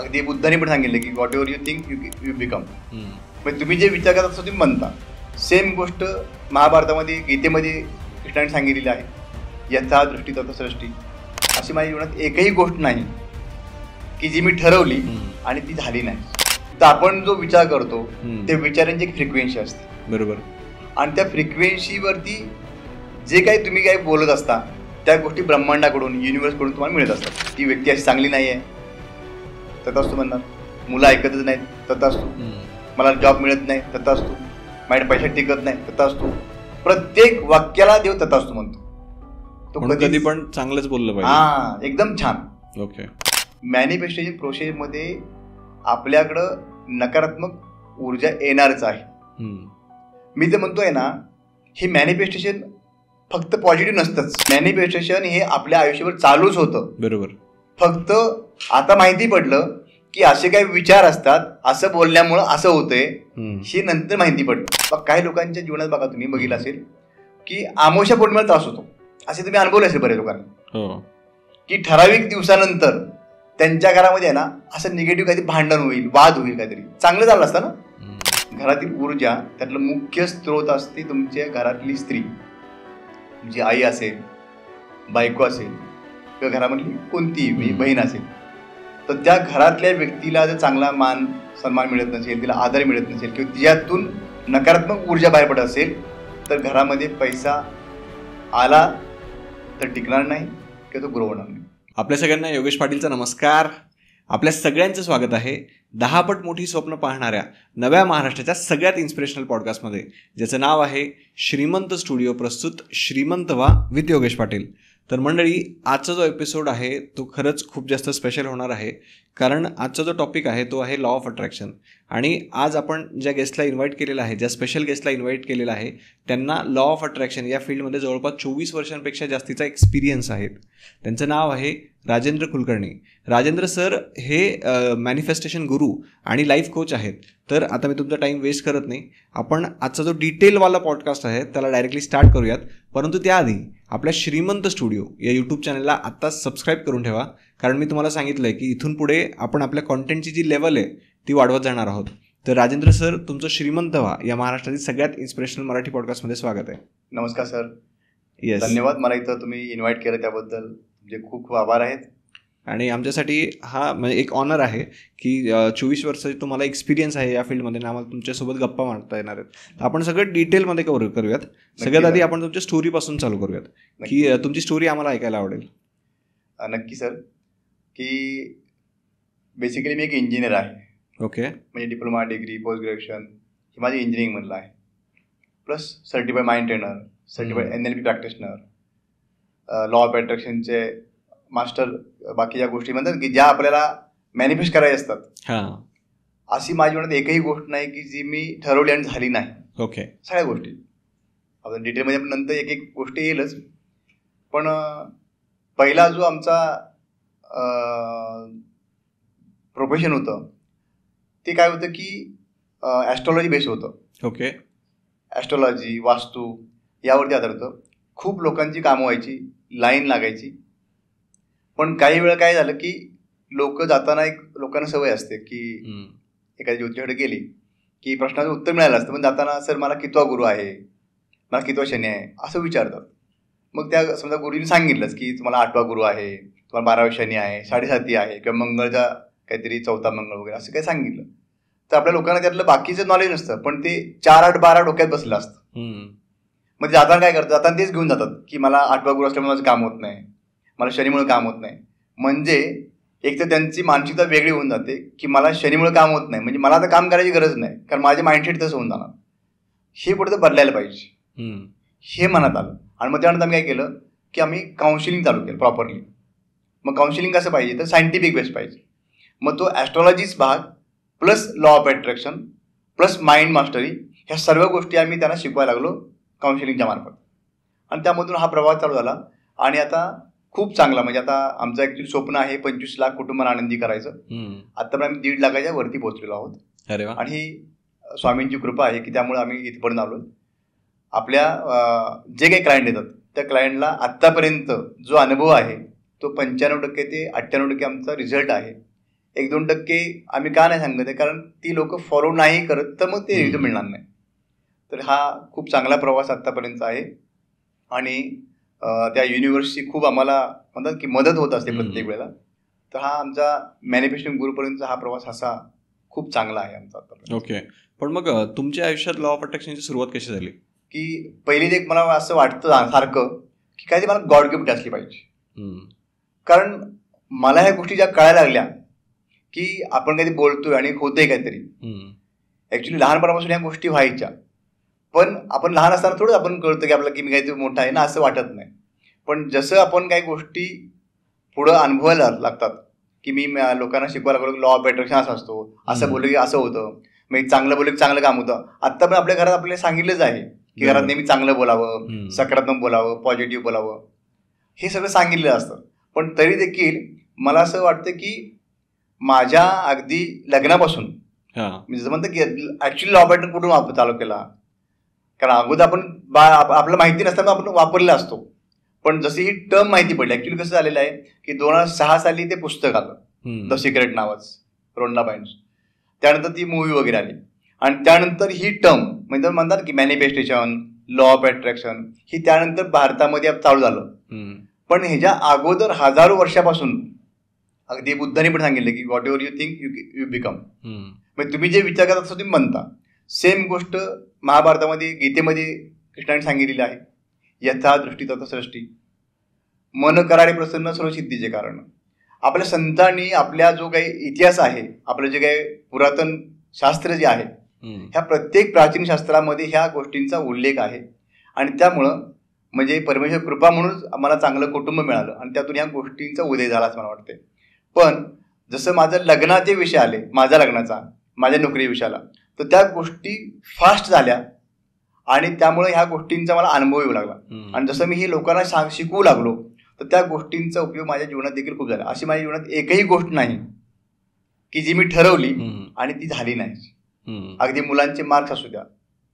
अगदी बुद्धाने पण सांगितलं की what ever you think you become. म्हणजे तुम्ही जे विचार करता तसं तुम्ही म्हणता. सेम गोष्ट महाभारतामध्ये गीतेमध्ये कृष्णाने सांगितलेली आहे, यथा दृष्टी तथा सृष्टी. अशी माझ्या जीवनात एकही गोष्ट नाही की जी मी ठरवली आणि ती झाली नाही. तर आपण जो विचार करतो त्या विचारांची एक फ्रिक्वेन्सी असते. बरोबर. आणि त्या फ्रिक्वेन्सीवरती जे काही तुम्ही काही बोलत असता त्या गोष्टी ब्रह्मांडाकडून युनिव्हर्सकडून तुम्हाला मिळत असतात. ती व्यक्ती अशी चांगली नाही आहे तथास्तु म्हणणार, मुलं ऐकतच नाहीत तथास्तु, मला जॉब मिळत नाही तथास्तु, माझ्या पैसे टिकत नाही तथास्तु. प्रत्येक वाक्याला देव तथास्तु म्हणतो. तो कधी पण चांगलंच बोललं पाहिजे. हा, एकदम छान. ओके. मॅनिफेस्टेशन प्रोसेसमध्ये आपल्याकडं नकारात्मक ऊर्जा येणारच आहे. मी तर म्हणतोय ना, हे मॅनिफेस्टेशन फक्त पॉझिटिव्ह नसतंच. मॅनिफेस्टेशन हे आपल्या आयुष्यावर चालूच होतं. बरोबर. फक्त आता माहिती पडलं की असे काही विचार असतात, असं बोलल्यामुळं असं होतंय, हे नंतर माहिती पडलं. काही लोकांच्या जीवनात बघा, तुम्ही बघितलं असेल की आमोशा पौर्णिमेला त्रास होतो. असे तुम्ही अनुभवले असेल बऱ्याच लोकांना की ठराविक दिवसानंतर त्यांच्या घरामध्ये आहे ना असं निगेटिव्ह काहीतरी भांडण होईल, वाद होईल, काहीतरी चांगलं झालं असतं ना. घरातील ऊर्जा त्यातलं मुख्य स्रोत असते तुमच्या घरातली स्त्री, तुमची आई असेल, बायको असेल किंवा घरामधली कोणतीही बहीण असेल. तर त्या घरातल्या व्यक्तीला जर चांगला मान सन्मान मिळत नसेल, तिला आदर मिळत नसेल किंवा तिच्यातून नकारात्मक ऊर्जा बाहेर पडत असेल तर घरामध्ये पैसा आला तर टिकणार नाही किंवा तो ग्रो होणार नाही. आपल्या सगळ्यांना योगेश पाटीलचा नमस्कार. आपल्या सगळ्यांचं स्वागत आहे 10 पट मोठी स्वप्न पाहणाऱ्या नव्या महाराष्ट्राच्या सगळ्यात इन्स्पिरेशनल पॉडकास्टमध्ये, ज्याचं नाव आहे श्रीमंत स्टुडिओ प्रस्तुत श्रीमंत व्हा विथ योगेश पाटील. तर मंडळी, आजचा जो एपिसोड आहे तो खरंच खूप जास्त स्पेशल होणार आहे, कारण आजचा जो टॉपिक आहे तो आहे लॉ ऑफ अट्रॅक्शन. आणि आज आपण ज्या गेस्टला इन्व्हाइट केलेला आहे, ज्या स्पेशल गेस्टला इन्व्हाइट केलेला आहे, त्यांना लॉ ऑफ अट्रॅक्शन या फील्डमध्ये जवळपास 24 वर्षांपेक्षा जास्तीचा एक्सपिरियन्स आहे. त्यांचं नाव आहे राजेंद्र कुलकर्णी. राजेंद्र सर हे मॅनिफेस्टेशन गुरु आणि लाईफ कोच आहेत. तर आता मी तुमचा टाईम वेस्ट करत नाही, आपण आजचा जो डिटेलवाला पॉडकास्ट आहे त्याला डायरेक्टली स्टार्ट करूयात. परंतु त्याआधी आपल्या श्रीमंत स्टुडिओ या यूट्यूब चॅनलला आत्ताच सबस्क्राईब करून ठेवा, कारण मी तुम्हाला सांगितलं आहे की इथून पुढे आपण आपल्या कॉन्टेंटची जी लेवल आहे ती वाढवत जाणार आहोत. तर राजेंद्र सर, तुमचं श्रीमंत व्हा या महाराष्ट्रातील सगळ्यात इन्स्पिरेशनल मराठी पॉडकास्टमध्ये स्वागत आहे. नमस्कार सर. येस, धन्यवाद. मला इथं तुम्ही इन्व्हाइट केलं त्याबद्दल म्हणजे खूप खूप आभार आहेत. आणि आमच्यासाठी हा म्हणजे एक ऑनर आहे की 24 वर्षाची तुम्हाला एक्सपिरियन्स आहे या फील्डमध्ये आणि आम्हाला तुमच्यासोबत गप्पा मारता येणार आहेत. तर आपण सगळं डिटेलमध्ये कव्हर करूयात. सगळ्यात आधी आपण तुमच्या स्टोरीपासून चालू करूयात की तुमची स्टोरी आम्हाला ऐकायला आवडेल. नक्की सर. की बेसिकली मी एक इंजिनियर आहे. ओके. म्हणजे डिप्लोमा, डिग्री, पोस्ट ग्रॅज्युएशन हे माझे इंजिनिअरिंगमधलं आहे. Plus certified mind trainer, certified NLP practitioner, law of अट्रॅक्शनचे मास्टर, बाकी ज्या गोष्टी म्हणतात की ज्या आपल्याला मॅनिफेस्ट करायच्या असतात, अशी माझ्या जीवनात एकही गोष्ट नाही की जी मी ठरवली आणि झाली नाही. ओके. सगळ्या गोष्टी आपण डिटेलमध्ये आपण नंतर एक एक गोष्टी येईलच. पण पहिला जो आमचा प्रोफेशन होतं ते काय होतं की ॲस्ट्रॉलॉजी बेस होतं. ओके. ॲस्ट्रॉलॉजी, वास्तू यावरती आधारित होतं. खूप लोकांची कामं व्हायची, लाईन लागायची. पण काही वेळा काय झालं की लोक जाताना एक लोकांना सवय असते की एखाद्या ज्योतिषाकडे गेली की प्रश्नाचं उत्तर मिळालं असतं, पण जाताना सर मला कितवा गुरु आहे, मला कितवा शनी आहे असं विचारतात. मग त्या समजा गुरुजीने सांगितलंच की तुम्हाला 8वा गुरु आहे, तुम्हाला 12वा शनी आहे, 7.5 आहे किंवा मंगळचा काहीतरी 4था मंगळ वगैरे असं काही सांगितलं, तर आपल्या लोकांना त्यातलं बाकीचं नॉलेज नसतं, पण ते 4, 8, 12 डोक्यात बसलं असतं. मग जाताना काय करतात, जाताना तेच घेऊन जातात की मला 8वा गुरु असल्यामुळे माझं काम होत नाही, मला शनीमुळे काम होत नाही. म्हणजे एक तर त्यांची मानसिकता वेगळी होऊन जाते की मला शनीमुळे काम होत नाही, म्हणजे मला आता काम करायची गरज नाही, कारण माझे माइंडसेट तसं होऊन जाणार. हे कुठं तर बदलायला पाहिजे हे मनात आलं. आणि मग त्यानंतर आम्ही काय केलं की आम्ही काउन्सिलिंग चालू केलं प्रॉपरली. मग काउन्सिलिंग कसं पाहिजे तर सायंटिफिक बेस पाहिजे. मग तो ॲस्ट्रॉलॉजीच भाग plus law of attraction plus mind mastery ह्या सर्व गोष्टी आम्ही त्यांना शिकवायला लागलो काउन्सिलिंगच्या मार्फत. आणि त्यामधून हा प्रभाव चालू झाला. आणि आता खूप चांगला, म्हणजे आता आमचं ॲक्च्युली स्वप्न आहे 25 लाख कुटुंबांना आनंदी करायचं. आता पण आम्ही 1.5 लाखाच्या वरती पोहोचलेलो आहोत. अरे वा. आणि ही स्वामींची कृपा आहे की त्यामुळे आम्ही इथपर्यंत आलो. आपल्या जे काही क्लायंट येतात त्या क्लायंटला आत्तापर्यंत जो अनुभव आहे तो 95% ते 98% आमचा रिझल्ट आहे 1-2% आम्ही का नाही सांगत आहे, कारण ती लोक फॉलो नाही करत तर मग ते रिझल्ट मिळणार नाही. तर हा खूप चांगला प्रवास आत्तापर्यंत आहे आणि त्या युनिव्हर्सची खूप आम्हाला म्हणतात की मदत होत असते प्रत्येक वेळेला. तर हा आमचा मॅनिफेस्टिंग गुरुपर्यंतचा हा प्रवास असा खूप चांगला आहे आमचा आतापर्यंत. ओके. पण मग तुमच्या आयुष्यात लॉ ऑफ अट्रॅक्शनची सुरुवात कशी झाली? की पहिली एक मला असं वाटतं सारखं की काहीतरी मला गॉड गिफ्ट असली पाहिजे. कारण मला ह्या गोष्टी ज्या कळायला लागल्या की आपण काहीतरी बोलतोय आणि होतंय काहीतरी. ऍक्च्युली लहानपणापासून ह्या गोष्टी व्हायच्या, पण आपण लहान असताना थोडं आपण कळतं की आपल्याला की मी काहीतरी मोठा आहे ना असं वाटत नाही. पण जसं आपण काही गोष्टी पुढं अनुभवायला लागतात की मी लोकांना शिकवायला लागलो की लॉ ऑफ अट्रॅक्शन असा असतो, असं बोललं की असं होतं, मग चांगलं बोललं की चांगलं काम होतं. आत्ता पण आपल्या घरात आपल्याला सांगितलंच आहे की घरात नेहमी चांगलं बोलावं, सकारात्मक बोलावं, पॉझिटिव्ह बोलावं, हे सगळं सांगितलेलं असतं. पण तरी देखील मला असं वाटतं की माझ्या अगदी लग्नापासून मी जसं म्हणतो की ऍक्च्युली लॉ ऑफ अट्रॅक्शन कुठून चालू केला, कारण अगोदर आपण आपल्याला माहिती नसताना आपण वापरलेला असतो. पण जशी ही टर्म माहिती पडली, ऍक्च्युली कसं झालेलं आहे की 2006 साली ते पुस्तक आलं द सिक्रेट नावाचं, रोंडा बायन्स. त्यानंतर ती मूवी वगैरे आली आणि त्यानंतर ही टर्म म्हणजे म्हणतात की मॅनिफेस्टेशन, लॉ ऑफ अट्रॅक्शन, ही त्यानंतर भारतामध्ये चालू झालं. पण ह्याच्या अगोदर हजारो वर्षापासून अगदी बुद्धाने पण सांगितलं की what ever you think you become. म्हणजे तुम्ही जे विचार करता तसं तुम्ही म्हणता. सेम गोष्ट महाभारतामध्ये, गीतेमध्ये कृष्णाने सांगितलेली आहे. यथा दृष्टी तथा सृष्टी, मन कराडे प्रसन्न सर्व सिद्धीचे कारण. आपल्या संतांनी आपल्या जो काही इतिहास आहे, आपलं जे काही पुरातन शास्त्र जे आहे, ह्या प्रत्येक प्राचीन शास्त्रामध्ये ह्या गोष्टींचा उल्लेख आहे. आणि त्यामुळं म्हणजे परमेश्वर कृपा म्हणूनच आम्हाला चांगलं कुटुंब मिळालं आणि त्यातून ह्या गोष्टींचा उदय झाला असं मला वाटते. पण जसं माझं लग्नाचे विषय आले, माझ्या लग्नाचा, माझ्या नोकरी विषयाला, तर त्या गोष्टी फास्ट झाल्या आणि त्यामुळे ह्या गोष्टींचा मला अनुभव येऊ लागला. आणि जसं मी हे लोकांना शिकवू लागलो तर त्या गोष्टींचा उपयोग माझ्या जीवनात देखील खूप झाला. अशी माझ्या जीवनात एकही गोष्ट नाही की जी मी ठरवली आणि ती झाली नाही. अगदी मुलांचे मार्क्स असू द्या,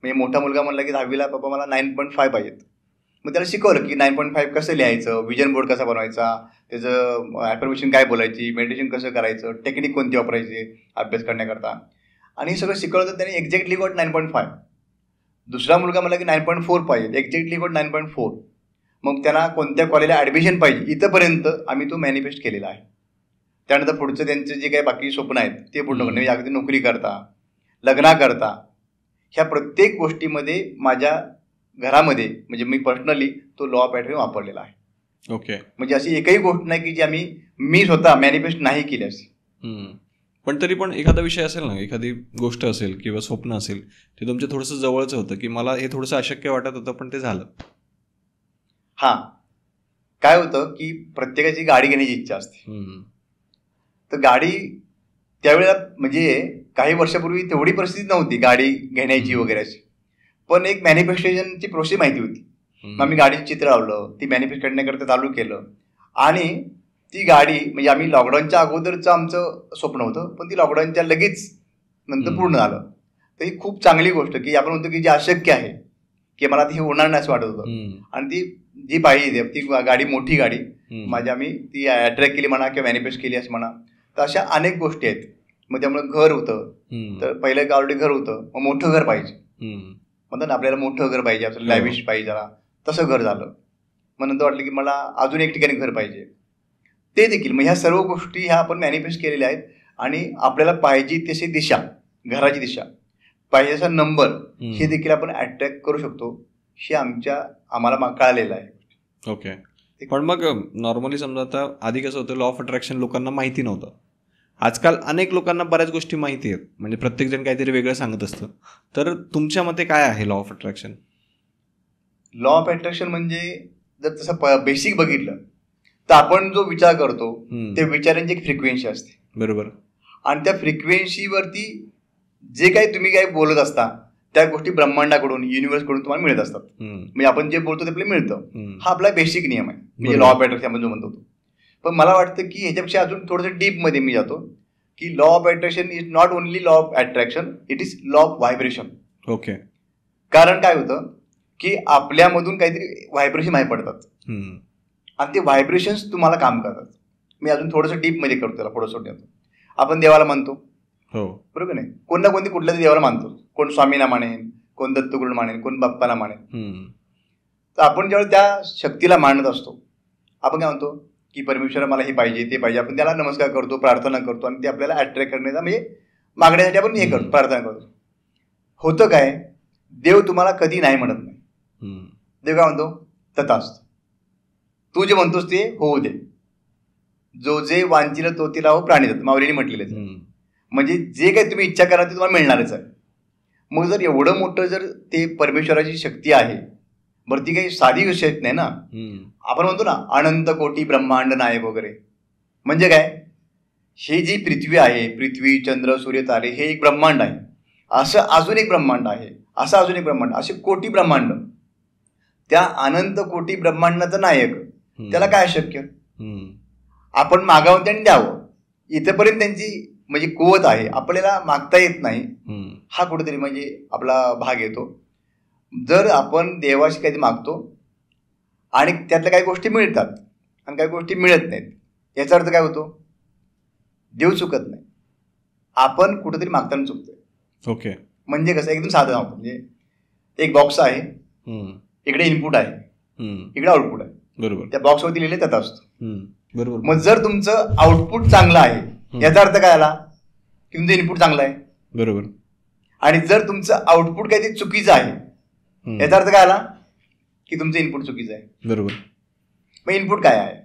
म्हणजे मोठा मुलगा म्हणला की 10वीला पप्पा मला 9.5 पाहिजेत, मग त्याला शिकवलं की 9.5 कसं लिहायचं, विजन बोर्ड कसा बनवायचा, त्याचं ॲफर्मेशन काय बोलायची, मेडिटेशन कसं करायचं, टेक्निक कोणती वापरायची अभ्यास करण्याकरता, आणि हे सगळं शिकवलं तर त्याने एक्झॅक्टली गॉट 9.5. दुसरा मुलगा मला की 9.4 पाहिजे, एक्झॅक्टली गॉट 9.4. मग त्यांना कोणत्या कॉलेजला ॲडमिशन पाहिजे इथंपर्यंत आम्ही तो मॅनिफेस्ट केलेला आहे. त्यानंतर पुढचं त्यांचे जे काही बाकी स्वप्न आहेत ते पूर्ण करणे, म्हणजे अगदी नोकरी करता, लग्नाकरता, ह्या प्रत्येक गोष्टीमध्ये माझ्या घरामध्ये म्हणजे मी पर्सनली तो लॉ ऑफ अट्रॅक्शन वापरलेला आहे. ओके. म्हणजे अशी एकही गोष्ट नाही की जी मी स्वतः मॅनिफेस्ट नाही केली अशी. पण तरी पण एखादा विषय असेल ना, एखादी गोष्ट असेल किंवा स्वप्न असेल, ते तुमच्या थोडंसं जवळचं होतं की मला हे थोडंसं अशक्य वाटत होतं पण ते झालं. हां, काय होतं की प्रत्येकाची गाडी घेण्याची इच्छा असते. तर गाडी त्यावेळेला म्हणजे काही वर्षापूर्वी तेवढी परिस्थिती नव्हती गाडी घेण्याची वगैरे अशी, पण एक मॅनिफेस्टेशनची प्रोसेस माहिती होती. मग आम्ही गाडीचं चित्र लावलं, ती मॅनिफेस्ट करण्याकरता चालू केलं आणि ती गाडी म्हणजे आम्ही लॉकडाऊनच्या अगोदरचं आमचं स्वप्न होतं, पण ती लॉकडाऊनच्या लगेच नंतर पूर्ण झालं. तर ही खूप चांगली गोष्ट की आपण म्हणतो की जी अशक्य आहे की मला ती होणार नाही असं वाटत होतं, आणि ती जी पाहिजे ती गाडी, मोठी गाडी माझी आम्ही ती अट्रॅक्ट केली म्हणा किंवा मॅनिफेस्ट केली असं म्हणा. तर अशा अनेक गोष्टी आहेत. मग त्यामुळे घर होतं, तर पहिलं ऑलरेडी घर होतं, मग मोठं घर पाहिजे, म्हणतात ना आपल्याला मोठं घर पाहिजे, आपल्याला लॅविश पाहिजे जरा, तसं घर झालं. मग नंतर वाटलं की मला अजून एक ठिकाणी घर पाहिजे, ते देखील. मग ह्या सर्व गोष्टी ह्या आपण मॅनिफेस्ट केलेल्या आहेत आणि आपल्याला पाहिजे तशी दिशा, घराची दिशा, पाहिजे तसा नंबर, हे देखील आपण अट्रॅक्ट करू शकतो, हे आम्हाला कळालेलं आहे. ओके. पण मग नॉर्मली समजा आता आधी कसं होतं, लॉ ऑफ अट्रॅक्शन लोकांना माहिती नव्हतं. आजकाल अनेक लोकांना बऱ्याच गोष्टी माहिती आहेत, म्हणजे प्रत्येकजण काहीतरी वेगळं सांगत असतं. तर तुमच्या मते काय आहे law of attraction? Law of attraction म्हणजे जर तसं बेसिक बघितलं तर आपण जो विचार करतो ते विचारांची एक फ्रिक्वेन्सी असते. बरोबर. आणि त्या फ्रिक्वेन्सीवरती जे काही तुम्ही काही बोलत असता त्या गोष्टी ब्रह्मांडाकडून, युनिव्हर्सकडून तुम्हाला मिळत असतात. म्हणजे आपण जे बोलतो ते आपल्याला मिळतं. हा आपला बेसिक नियम आहे, म्हणजे लॉ ऑफ अट्रॅक्शन आपण जो म्हणतो. पण मला वाटतं की ह्याच्यापेक्षा अजून थोडंसं डीपमध्ये मी जातो की law of attraction is not only law of attraction, it is law of vibration. Okay. कारण काय होतं की आपल्यामधून काहीतरी व्हायब्रेशन बाहेर पडतात आणि ते व्हायब्रेशन्स तुम्हाला काम करतात. मी अजून थोडंसं डीपमध्ये करतो, त्याला थोडंसं. आपण देवाला मानतो, हो बरोबर नाही? कोण ना कोणती कुठल्या तरी देवाला मानतो. कोण स्वामींना मानेन, कोण दत्तगुरूंना मानेन, कोण बाप्पाला मानेन. तर आपण ज्यावेळी त्या शक्तीला मानत असतो, आपण काय म्हणतो की परमेश्वर मला हे पाहिजे ते पाहिजे, आपण त्याला नमस्कार करतो, प्रार्थना करतो आणि ते आपल्याला अट्रॅक्ट करण्याचा म्हणजे मागण्यासाठी आपण हे करतो, प्रार्थना करतो. होतं काय, देव तुम्हाला कधी नाही म्हणत नाही. देव काय म्हणतो, तथास्तु, तू जे म्हणतोस ते होऊ दे. जो जे वांछिल तो तिला हो प्राणी दत्त, माऊलीने म्हटलेलं आहे. म्हणजे जे काही तुम्ही इच्छा करा ते तुम्हाला मिळणारच आहे. मग जर एवढं मोठं जर ते परमेश्वराची शक्ती आहे, बरं ती काही साधी गोष्ट नाही ना. आपण म्हणतो ना अनंत कोटी ब्रह्मांड नायक वगैरे, म्हणजे काय, हे जी पृथ्वी आहे, पृथ्वी चंद्र सूर्य तारे, हे एक ब्रह्मांड आहे. असं अजून एक ब्रह्मांड आहे, असं अजून एक ब्रह्मांड, असे कोटी ब्रह्मांड. त्या अनंत कोटी ब्रह्मांडाचा नायक, त्याला काय शक्य, आपण मागावं त्यांनी द्यावं, इथेपर्यंत त्यांची म्हणजे कुवत आहे. आपल्याला मागता येत नाही, हा कुठेतरी म्हणजे आपला भाग येतो. जर आपण देवाशी काहीतरी मागतो आणि त्यातल्या काही गोष्टी मिळतात आणि काही गोष्टी मिळत नाहीत, याचा अर्थ काय होतो, देव चुकत नाही, आपण कुठेतरी मागताना चुकतोय. ओके. म्हणजे कसं, एकदम साधं सांगतो, म्हणजे एक बॉक्स आहे, इकडे इनपुट आहे, इकडे आउटपुट आहे, बरोबर. त्या बॉक्सवरती लिहिले त्यात असतो, बरोबर. मग जर तुमचं आउटपुट चांगलं आहे, याचा अर्थ काय आला की तुमचं इनपुट चांगलं आहे, बरोबर. आणि जर तुमचं आउटपुट काहीतरी चुकीचं आहे, याचा अर्थ काय आला की तुमचं इनपुट चुकीचं आहे, बरोबर. मग इनपुट काय आहे,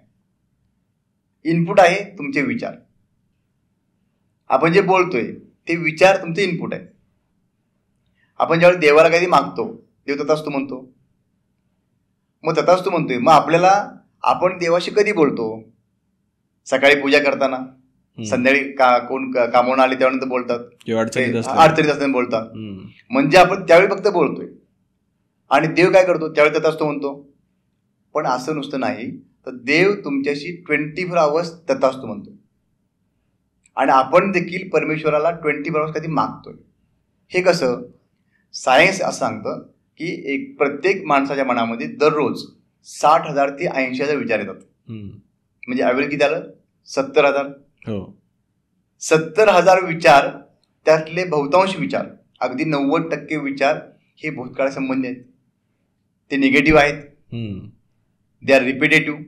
इनपुट आहे तुमचे विचार. आपण जे बोलतोय ते विचार तुमचे इनपुट आहे. आपण ज्यावेळी देवाला काही मागतो, देव तथास्तु म्हणतो, मग तथास्तु म्हणतोय. मग आपल्याला, आपण देवाशी कधी बोलतो, सकाळी पूजा करताना, संध्याकाळी कोण कामावून आले त्यानंतर बोलतात, अडचणीत असताना बोलतात, म्हणजे आपण त्यावेळी फक्त बोलतोय. आणि देव काय करतो, त्यावेळी तथास्तु म्हणतो. पण असं नुसतं नाही, तर देव तुमच्याशी 24 आवर्स तथास्तु म्हणतो. आणि आपण देखील परमेश्वराला 24 आवर्स कधी मागतोय. हे कसं, सायन्स असं सांगतं की एक प्रत्येक माणसाच्या मनामध्ये दररोज 60,000 ते 80,000 विचार येतात. म्हणजे ॲव्हरेज किती आलं, 70,000. 70,000 विचार, त्यातले बहुतांश विचार, अगदी 90% विचार हे भूतकाळासंबंधी आहेत. ते निगेटिव्ह आहेत, दे आर रिपिटेटिव्ह.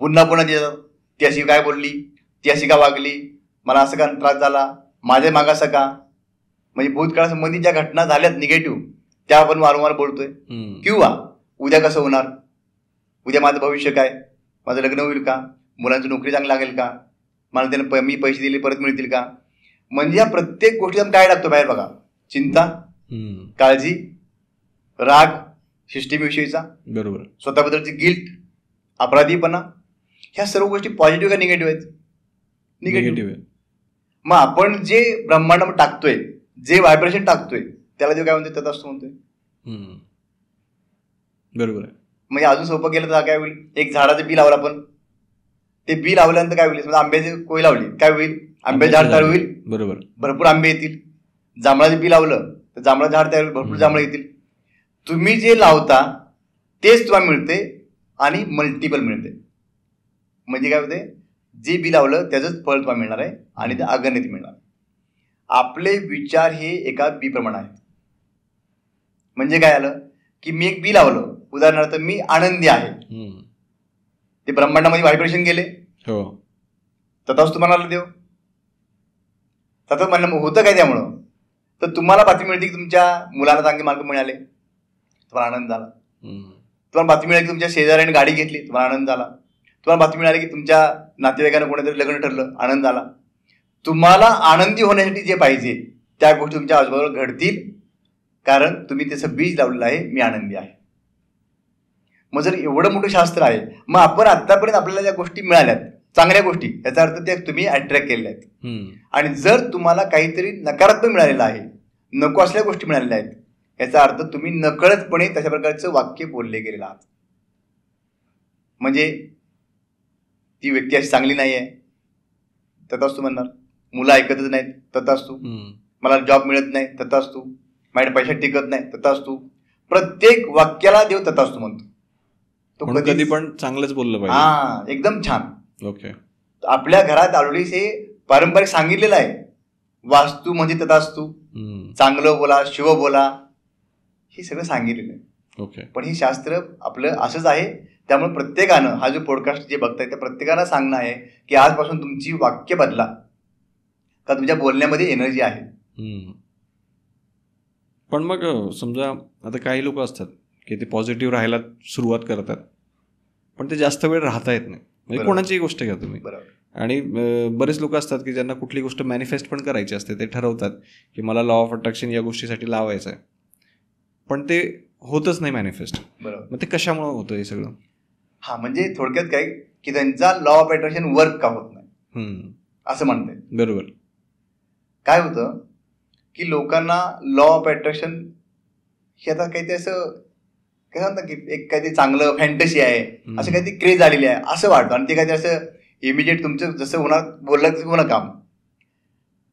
पुन्हा पुन्हा येतात. ती अशी काय बोलली, ती अशी का वागली, मला असं का त्रास झाला, माझ्या मागा असं का. म्हणजे भूतकाळासंबंधी ज्या घटना झाल्यात निगेटिव्ह, त्या आपण वारंवार बोलतोय. किंवा उद्या कसं होणार, उद्या माझं भविष्य काय, माझं लग्न होईल का, मुलांची नोकरी चांगली लागेल का, मला त्याला मी पैसे दिले परत मिळतील का. म्हणजे या प्रत्येक गोष्टीत काय लागतो बाहेर बघा, चिंता, काळजी, राग सिस्टीमविषयीचा, बरोबर, स्वतःबद्दलची गिल्ट, अपराधीपणा. ह्या सर्व गोष्टी पॉझिटिव्ह का निगेटिव्ह आहेत, निगेटिव्ह आहे. मग आपण जे ब्रह्मांड टाकतोय, जे व्हायब्रेशन टाकतोय, त्याला देव काय म्हणतोय, तथास्तु म्हणतोय, बरोबर आहे. म्हणजे अजून सोपं केलं तर काय होईल, एक झाडाचं बी लावलं आपण, ते बी लावल्यानंतर काय होईल, आंब्याची कोय लावली काय होईल, आंब्याचं झाड तयार होईल, बरोबर, भरपूर आंबे येतील. जांभळाचं बी लावलं तर जांभळाचं झाड तयार होईल, भरपूर जांभळं येतील. तुम्ही जे लावता तेच तुम्हाला मिळते आणि मल्टिपल मिळते. म्हणजे काय होते, जे बी लावलं त्याचंच फळ तुम्हाला मिळणार आहे आणि ते अगणित मिळणार. आपले विचार हे एका बी प्रमाणे आहेत. म्हणजे काय आलं की मी एक बी लावलं, उदाहरणार्थ मी आनंदी आहे, ते ब्रह्मांडामध्ये व्हायब्रेशन गेले, तथास्तु म्हणाला देव. तथाच म्हणलं होतं काय त्यामुळं, तर तुम्हाला बातमी मिळते की तुमच्या मुलाला चांगले मार्क मिळाले, तुम्हाला आनंद झाला. तुम्हाला बातमी मिळाली की तुमच्या शेजाऱ्याने गाडी घेतली, तुम्हाला आनंद झाला. तुम्हाला बातमी मिळाली की तुमच्या नातेवाईकांना कोणीतरी लग्न ठरलं, आनंद झाला. तुम्हाला आनंदी होण्यासाठी जे पाहिजे त्या गोष्टी तुमच्या आजूबाजूला घडतील, कारण तुम्ही त्याचं बीज लावलेलं आहे, मी आनंदी आहे. मग जर एवढं मोठं शास्त्र आहे, मग आपण आतापर्यंत आपल्याला ज्या गोष्टी मिळाल्यात, चांगल्या गोष्टी, याचा अर्थ त्या तुम्ही अट्रॅक्ट केलेल्या आहेत. आणि जर तुम्हाला काहीतरी नकारात्मक मिळालेलं आहे, नको असलेल्या गोष्टी मिळालेल्या आहेत, याचा अर्थ तुम्ही नकळतपणे तशा प्रकारचं वाक्य बोलले गेलेलं आहात. म्हणजे ती व्यक्ती अशी चांगली नाही आहे, तथास्तु म्हणणार. मुलं ऐकतच नाहीत, तथास्तु. मला जॉब मिळत नाही, तथास्तु. माझ्या पैशात टिकत नाही, तथास्तु. प्रत्येक वाक्याला देव तथास्तु म्हणतो. तो कधी पण चांगलंच बोललं पाहिजे. हा, एकदम छान. ओके. आपल्या घरात ऑलरेडी हे पारंपरिक सांगितलेलं आहे, वास्तू म्हणजे तथास्तू, चांगलं बोला, शुभ बोला, हे सगळं सांगितलेलं आहे. ओके. पण हे शास्त्र आपलं असंच आहे. त्यामुळे प्रत्येकानं हा जो पॉडकास्ट जे बघताय त्या प्रत्येकानं सांगणं आहे की आजपासून तुमची वाक्य बदला, का तुमच्या बोलण्यामध्ये एनर्जी आहे. पण मग समजा आता काही लोक असतात की ते पॉझिटिव्ह राहायला सुरुवात करतात, पण ते जास्त वेळ राहता येत नाही. म्हणजे कोणाचीही गोष्ट घ्या तुम्ही. आणि बरेच लोक असतात की ज्यांना कुठली गोष्ट मॅनिफेस्ट पण करायची असते, ते ठरवतात की मला लॉ ऑफ अट्रॅक्शन या गोष्टीसाठी लावायचं आहे, पण ते होतच नाही मॅनिफेस्ट. मग ते कशामुळे होतं हे सगळं? हा, म्हणजे थोडक्यात काय की त्यांचा लॉ ऑफ अट्रॅक्शन वर्क का होत नाही असं म्हणताय. बरोबर. काय होतं की लोकांना लॉ ऑफ अट्रॅक्शन हे आता काहीतरी असं काय म्हणतात की एक काहीतरी चांगलं फॅन्टसी आहे, असं काहीतरी क्रेज आलेली आहे असं वाटतं. आणि ते काहीतरी असं इमिजिएट तुमचं जसं होणार, बोललं तसं होणं काम.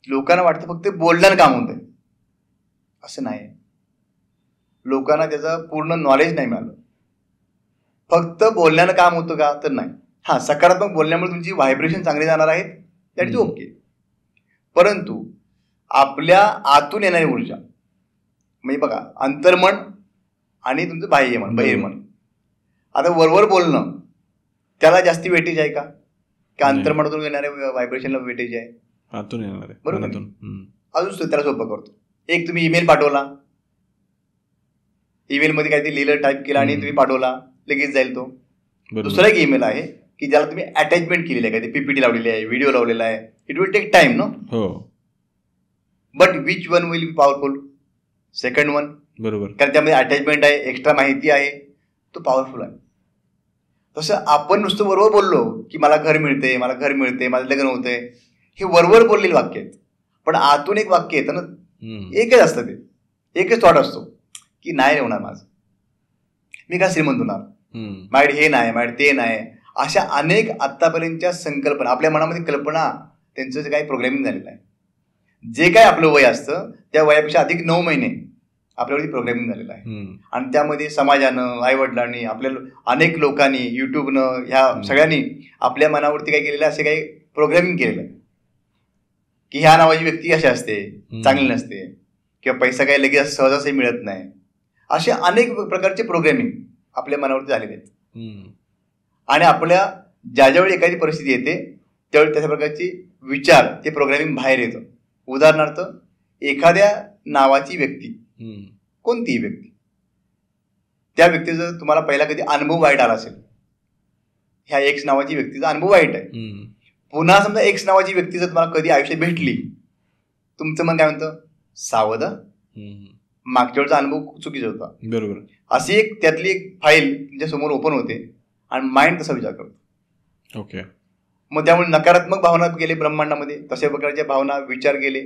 लोकांना वाटतं फक्त बोलण्यानं काम होतंय, असं नाही. लोकांना त्याचं पूर्ण नॉलेज नाही मिळालं. फक्त बोलण्यानं काम होतं का, तर नाही. हा, सकारात्मक बोलण्यामुळे तुमची व्हायब्रेशन चांगली जाणार आहेत, दॅट इज ओके. परंतु आपल्या आतून येणारी ऊर्जा म्हणजे बघा, अंतर्मन आणि तुमचं बाह्यमन, बहिर्मन. आता वरवर बोलणं त्याला जास्ती वेटेज आहे का अंतर्मनातून येणाऱ्या व्हायब्रेशनला वेटेज आहे? आतून येणार आहे, बरोबर. अजून त्याला सोपं करतो. एक तुम्ही ईमेल पाठवला, ईमेलमध्ये काहीतरी लिहिलं, टाईप केला आणि तुम्ही पाठवला, लगेच जाईल तो. दुसरा एक ईमेल आहे की ज्याला तुम्ही अटॅचमेंट केलेली आहे, काही पीपीटी लावलेली आहे, व्हिडिओ लावलेला आहे. It will take time, no? हो. But which one will be powerful? Second one. बरोबर. कारण त्यामध्ये अटॅचमेंट आहे, एक्स्ट्रा माहिती आहे, तो पॉवरफुल आहे. तसं आपण नुसतं वरवर बोललो की मला घर मिळते, मला घर मिळते, माझं लग्न होतंय, हे वरवर बोललेले वाक्य आहेत. पण आतून एक वाक्य येतं ना, एकच असतं, ते एकच थॉट असतो की नाही होणार माझं, मी का श्रीमंत होणार, माझ्याकडे हे नाही, माझ्याकडे ते नाही. अशा अनेक आत्तापर्यंतच्या संकल्पना, आपल्या मनामध्ये कल्पना, त्यांचं जे काही प्रोग्रामिंग झालेलं आहे. जे काय आपलं वय असतं त्या वयापेक्षा अधिक 9 महिने आपल्यावरती प्रोग्रामिंग झालेलं आहे. आणि त्यामध्ये समाजानं, आईवडिलांनी, आपल्या अनेक लोकांनी, युट्यूबनं, ह्या सगळ्यांनी आपल्या मनावरती काय केलेलं, असे काही प्रोग्रामिंग केलेलं आहे की ह्या नावाची व्यक्ती अशी असते, चांगली नसते, किंवा पैसा काही लगेच सहजासहजी मिळत नाही. असे अनेक प्रकारचे प्रोग्रामिंग आपल्या मनावरती झालेले आहेत. आणि आपल्या ज्यावेळी एखादी परिस्थिती येते त्यावेळी तशा प्रकारचे विचार, ते प्रोग्रामिंग बाहेर येतं. उदाहरणार्थ, एखाद्या नावाची व्यक्ती, कोणतीही व्यक्ती, त्या व्यक्तीचा तुम्हाला पहिला कधी अनुभव वाईट आला असेल, ह्या एक्स नावाची व्यक्तीचा अनुभव वाईट आहे. पुन्हा समजा एक्स नावाची व्यक्ती जर तुम्हाला कधी आयुष्यात भेटली, तुमचं मन काय म्हणतं, सावध, मागच्या वेळचा अनुभव चुकीचा होता. बरोबर. अशी एक त्यातली एक फाईल तुमच्या समोर ओपन होते आणि माइंड तसा विचार करतो. ओके. मग त्यामुळे नकारात्मक भावना गेले ब्रह्मांडामध्ये, तशा प्रकारच्या भावना, विचार गेले.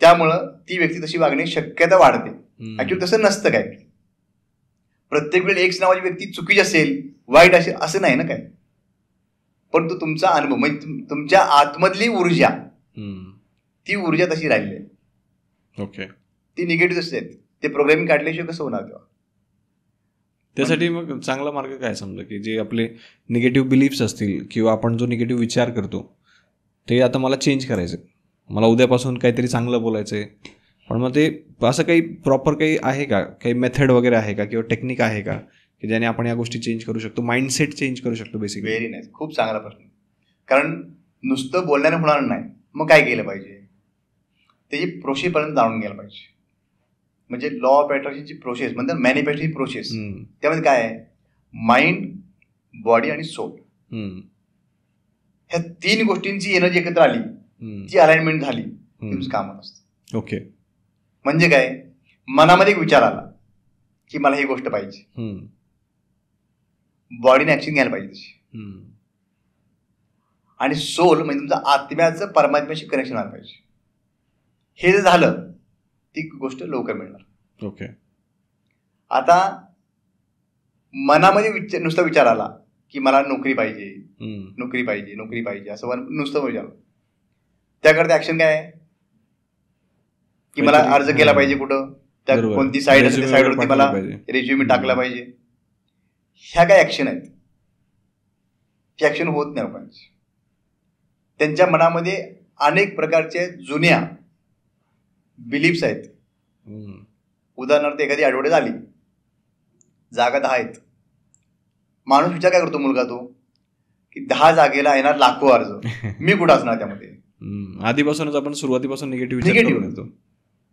त्यामुळं ती व्यक्ती तशी वागण्याची शक्यता वाढते. ऍक्च्युअली तसं नसतं काय. प्रत्येक वेळी एक्स नावाची व्यक्ती चुकीची असेल, वाईट असेल असं नाही ना काय. परंतु तुमचा अनुभव म्हणजे तुमच्या आतमधली ऊर्जा, ती ऊर्जा तशी राहिली आहे. ओके. ती निगेटिव्ह असते. ते प्रोग्रामिंग काढल्याशिवाय कसं होणार तेव्हा? त्यासाठी मग चांगला मार्ग काय, समजा की जे आपले निगेटिव्ह बिलीफ्स असतील किंवा आपण जो निगेटिव्ह विचार करतो ते आता मला चेंज करायचं, मला उद्यापासून काहीतरी चांगलं बोलायचं आहे. पण मग ते असं काही प्रॉपर काही आहे का, काही मेथड वगैरे आहे का, किंवा टेक्निक आहे का की ज्याने आपण या गोष्टी चेंज करू शकतो, माइंडसेट चेंज करू शकतो बेसिकली? व्हेरी नाईस, खूप चांगला प्रश्न. कारण नुसतं बोलण्याने होणार नाही. मग काय केलं पाहिजे, त्याची प्रोसेसपर्यंत जाणून घ्यायला पाहिजे. म्हणजे लॉ ऑफ अट्रॅक्शनची प्रोसेस म्हणतात, मॅनिफेस्टेशन प्रोसेस. त्यामध्ये काय आहे, माइंड, बॉडी आणि सोल, ह्या 3 गोष्टींची एनर्जी एकत्र आली, ती अलाइनमेंट झाली, तुमचं काम असतं. ओके. म्हणजे काय, मनामध्ये एक विचार आला की मला ही गोष्ट पाहिजे, बॉडीने ऍक्शन घ्यायला पाहिजे तशी, आणि सोल म्हणजे तुमचं आत्म्याचं परमात्म्याशी कनेक्शन व्हायला पाहिजे. हे जर झालं, ती गोष्ट लवकर मिळणार. ओके. आता मनामध्ये नुसता विचार आला की मला नोकरी पाहिजे, नोकरी पाहिजे, नोकरी पाहिजे, असं नुसतं विचार, त्याकरता ऍक्शन काय आहे की मला अर्ज केला पाहिजे, कुठं, त्या कोणती साईड असेल त्या साईडवरती मला रेझ्युमे टाकला पाहिजे. ह्या काय ऍक्शन आहेत, ही ऍक्शन होत नाही लोकांची. त्यांच्या मनामध्ये अनेक प्रकारचे जुन्या बिलीफ्स आहेत. उदाहरणार्थ एखादी ॲडव्हर्टाईज आली, जागा 10 आहेत. माणूस विचार काय करतो मुलगा तो, की 10 जागेला येणार लाखो अर्ज, मी कुठं असणार त्यामध्ये. आधीपासूनच आपण सुरुवातीपासून निगेटिव्ह,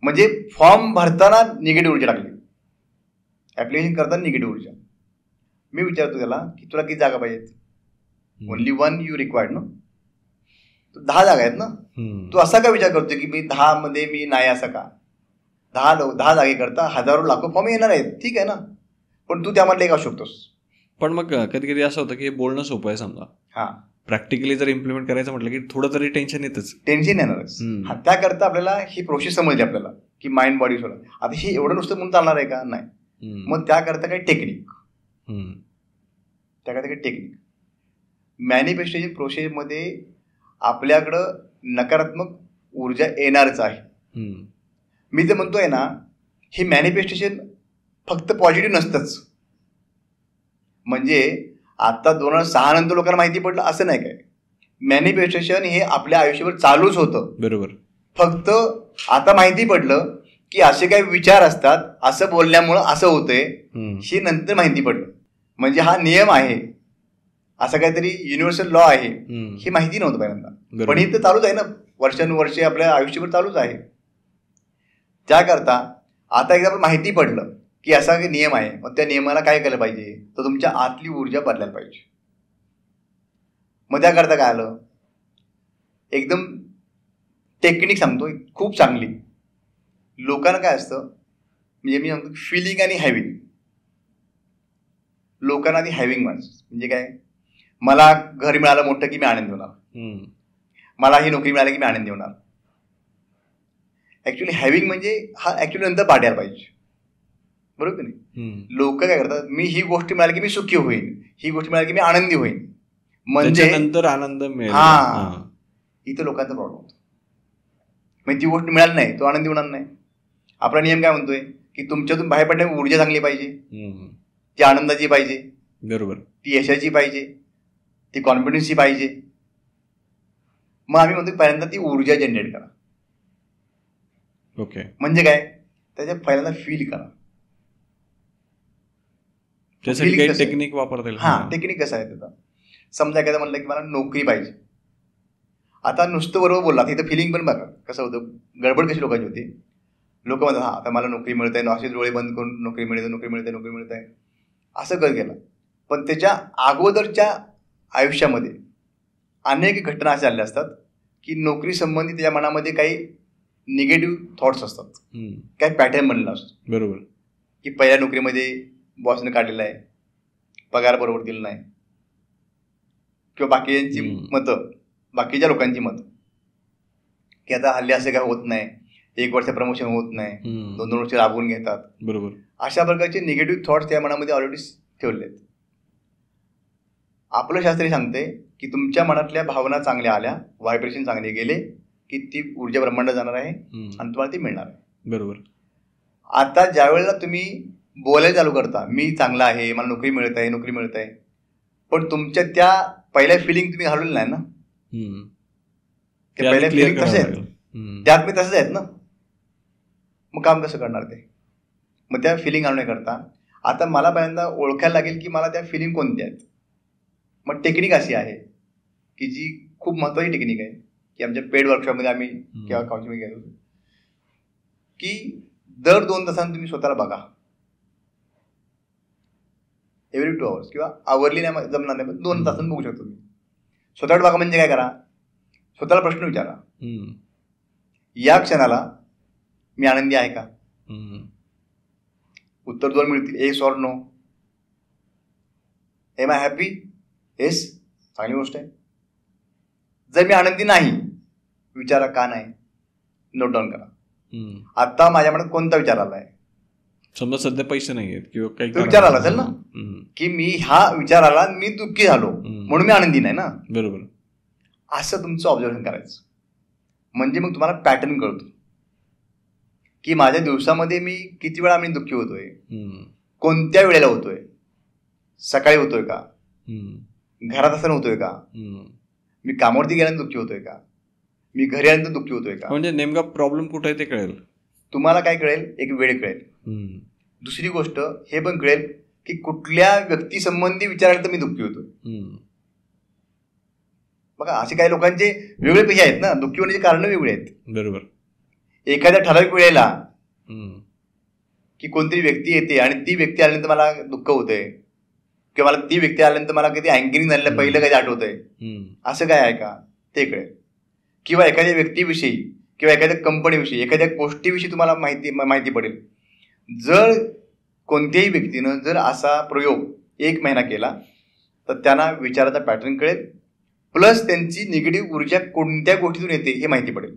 म्हणजे फॉर्म भरताना निगेटिव्ह ऊर्जा टाकली, ऍप्लिकेशन करताना निगेटिव्ह ऊर्जा. मी विचारतो त्याला की तुला किती जागा पाहिजेत. ओनली 1 यू रिक्वायर्ड ना. 10 जागा आहेत ना. तू असा का विचार करतो की मी 10 मध्ये मी नाही असा का. 10 जागेकरता हजारो लाखो फॉर्म येणार आहेत, ठीक आहे ना, पण तू त्यामधले एक असू शकतोस. पण मग कधी कधी असं होतं की हे बोलणं सोपं आहे, समजा हा प्रॅक्टिकली जर इम्प्लिमेंट करायचं म्हटलं की थोडं तरी टेन्शन येतच. टेन्शन येणारच. त्याकरता आपल्याला ही प्रोसेस समजली आपल्याला की माइंड बॉडी सोल. आता हे एवढं नुसतं म्हणून चालणार आहे का, नाही. मग त्याकरता काही टेक्निक, मॅनिफेस्टेशन प्रोसेसमध्ये आपल्याकडं नकारात्मक ऊर्जा येणारच आहे. मी तर म्हणतोय ना, हे मॅनिफेस्टेशन फक्त पॉझिटिव्ह नसतंच. म्हणजे आता 2006 नंतर लोकांना माहिती पडलं असं नाही काय. मॅनिफेस्टेशन हे आपल्या आयुष्यावर चालूच होतं. बरोबर. फक्त आता माहिती पडलं की असे काही विचार असतात, असं बोलल्यामुळं असं होतंय, हे नंतर माहिती पडलं. म्हणजे हा नियम आहे, असा काहीतरी युनिव्हर्सल लॉ आहे, हे माहिती नव्हतं पहिल्यांदा. पण हे तर चालूच आहे ना, वर्षानुवर्षे आपल्या आयुष्यभर चालूच आहे. त्याकरता आता एकदा माहिती पडलं की असा काही नियम आहे, मग त्या नियमाला काय केलं पाहिजे, तर तुमच्या आतली ऊर्जा बदलायला पाहिजे. मग त्याकरता काय आलं, एकदम टेक्निक सांगतो खूप चांगली. लोकांना काय असतं, म्हणजे मी सांगतो फिलिंग आणि हॅव्हिंग. लोकांना आधी हॅव्हिंग म्हणजे काय, मला घर मिळालं मोठं की मी आनंद होणार, मला ही नोकरी मिळाली की मी आनंदी होणार. ऍक्च्युली हॅव्हिंग म्हणजे हा ऍक्च्युली नंतर पाठायला पाहिजे, बरोबर की नाही. लोक काय करतात, मी ही गोष्ट मिळाली की मी सुखी होईन, ही गोष्ट मिळाली की मी आनंदी होईन, म्हणजे नंतर आनंद मिळेल. इथं लोकांचा प्रॉब्लेम होतो. म्हणजे ती गोष्ट मिळाली नाही, तो आनंदी होणार नाही. आपला नियम काय म्हणतोय की तुमच्यातून बाहेर पडण्याची ऊर्जा चांगली पाहिजे, ती आनंदाची पाहिजे, बरोबर, ती यशाची पाहिजे, ती कॉन्फिडन्सची पाहिजे. मग आम्ही म्हणतो पहिल्यांदा ती ऊर्जा जनरेट करा. ओके. म्हणजे काय, त्याच्या पहिल्यांदा फील करा. टेक्निक वापरता येईल. हा, टेक्निक कसं आहे त्याचा, समजा एखादा म्हणलं की मला नोकरी पाहिजे. आता नुसतं बरोबर बोलला, इथं फिलिंग पण बघा कसं होतं, गडबड कशी लोकांची होती. लोक म्हणतात हा आता मला नोकरी मिळत आहे, असे डोळे बंद करून नोकरी मिळत आहे असं कर गेलं. पण त्याच्या अगोदरच्या आयुष्यामध्ये अनेक घटना अशा झाल्या असतात की नोकरी संबंधी त्याच्या मनामध्ये काही निगेटिव्ह थॉट्स असतात, काही पॅटर्न बनलेला असतो. बरोबर, की पहिल्या नोकरीमध्ये बॉसने काढलेला आहे, पगार बरोबर दिला नाही, किंवा बाकीची मतं, बाकीच्या लोकांची मतं की आता हल्ली असं काय होत नाही, 1 वर्ष प्रमोशन होत नाही, 2-2 वर्ष राबवून घेतात. बरोबर. अशा प्रकारचे निगेटिव्ह थॉट्स त्या मनामध्ये ऑलरेडी ठेवले आहेत. आपलं शास्त्र सांगते की तुमच्या मनातल्या भावना चांगल्या आल्या, व्हायब्रेशन चांगले गेले की ती ऊर्जा ब्रह्मांडात जाणार आहे आणि तुम्हाला ती मिळणार आहे. बरोबर. आता ज्या वेळेला तुम्ही बोलायला चालू करता, मी चांगला आहे, मला नोकरी मिळत आहे, पण तुमच्या त्या पहिल्या फिलिंग तुम्ही घालवलेल्या नाही ना. ते पहिल्या फिलिंग तसे आहेत, त्यात मी तसेच आहेत ना. मग काम कसं करणार ते. मग त्या फिलिंग आणण्याकरता आता मला पहिल्यांदा ओळखायला लागेल की मला त्या फिलिंग कोणत्या आहेत. मग टेक्निक अशी आहे की जी खूप महत्त्वाची टेक्निक आहे की आमच्या पेड वर्कशॉपमध्ये आम्ही किंवा काउन्सिलिंग घेतो की दर 2 तासांनी तुम्ही स्वतःला बघा, एव्हरी 2 hours, किंवा आवरली नाही जमणार नाही पण 2 तासांनी बघू शकतो तुम्ही. स्वतःला बघा म्हणजे काय करा, स्वतःला प्रश्न विचारा, या क्षणाला मी आनंदी आहे का. उत्तर 2 मिळतील, yes or no. Am I happy, yes, चांगली गोष्ट आहे. जर मी आनंदी नाही, विचारा का नाही, नोट डाऊन करा. आता माझ्या मनात कोणता विचार आलाय, समजा सध्या पैसे नाही आहेत किंवा काही विचार आला असेल ना की मी हा विचार आला, मी दुःखी झालो म्हणून मी आनंदी नाही ना. बरोबर. असं तुमचं ऑब्झर्वेशन करायचं. म्हणजे मग तुम्हाला पॅटर्न कळतो की माझ्या दिवसामध्ये मी किती वेळा मी दुःखी होतोय, कोणत्या वेळेला होतोय, सकाळी होतोय का, घरात असताना होतोय का, मी कामावरती गेल्यानंतर दुःखी होतोय का, मी घरी आल्यानंतर दुःखी होतोय का. म्हणजे नेमका प्रॉब्लेम कुठे आहे ते कळेल तुम्हाला. काय कळेल, एक वेळ कळेल. दुसरी गोष्ट हे पण कळेल की कुठल्या व्यक्तीसंबंधी विचारायला तर मी दुःखी होतोय. बघा, असे काही लोकांचे वेगळे पेहे आहेत ना, दुःखी होण्याचे कारण वेगळे आहेत. बरोबर. एखाद्या ठराविक वेळेला की कोणतरी व्यक्ती येते आणि ती व्यक्ती आल्यानंतर मला दुःख होतंय, किंवा मला ती व्यक्ती आल्यानंतर मला कधी अँकरिंग झालेलं पहिलं कधी आठवतंय, असं काय आहे का ते कळेल. किंवा एखाद्या व्यक्तीविषयी किंवा एखाद्या कंपनीविषयी एखाद्या गोष्टीविषयी तुम्हाला माहिती पडेल. जर कोणत्याही व्यक्तीनं जर असा प्रयोग 1 महिना केला तर त्यांना विचाराचा पॅटर्न कळेल, प्लस त्यांची निगेटिव्ह ऊर्जा कोणत्या गोष्टीतून येते हे माहिती पडेल.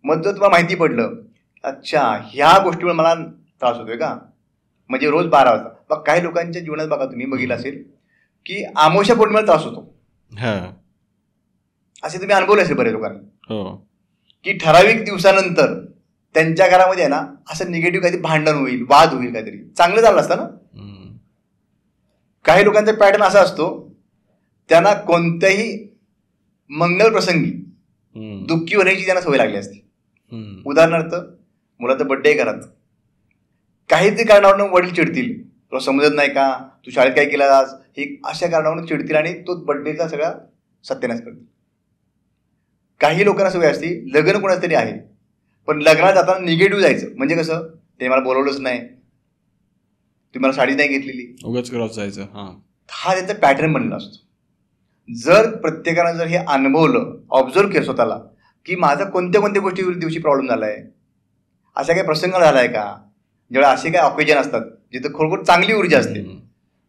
मग जर तुम्हाला माहिती पडलं, अच्छा ह्या गोष्टीमुळे मला त्रास होतोय का, म्हणजे रोज 12 वाजता. बघा, काही लोकांच्या जीवनात बघा तुम्ही बघितलं असेल की अमावस्या पौर्णिमेला त्रास होतो. असे तुम्ही अनुभवले असेल बरेच लोकांना की ठराविक दिवसानंतर त्यांच्या घरामध्ये आहे ना असं निगेटिव्ह काहीतरी भांडण होईल, वाद होईल, काहीतरी चांगलं झालं असतं ना. काही लोकांचा पॅटर्न असा असतो, त्यांना कोणत्याही मंगल प्रसंगी दुःखी होण्याची त्यांना सवय लागली असते. उदाहरणार्थ, मुलाचा बड्डे घरात, काहीतरी कारणावरून वडील चिडतील, तुला समजत नाही का, तू शाळेत काय केलं आज, हे अशा कारणावरून चिडतील आणि तो बड्डेचा सगळा सत्यानाश करतील. काही लोकांना सवय असते, लग्न कोणाचं तरी आहे पण लग्नात जाताना निगेटिव्ह जायचं. म्हणजे कसं, ते मला बोलवलंच नाही, तुम्ही मला साडी नाही घेतलेली, उगाच करत जायचं. हा त्यांचा पॅटर्न बनलेला असतो. जर प्रत्येकानं जर हे अनुभवलं, ऑब्झर्व केलं स्वतःला की माझा कोणत्या गोष्टी दिवशी प्रॉब्लेम झाला आहे, अशा काही प्रसंग झाला आहे का, जेव्हा असे काही ऑकेजन असतात जिथं खरोखर चांगली ऊर्जा असते,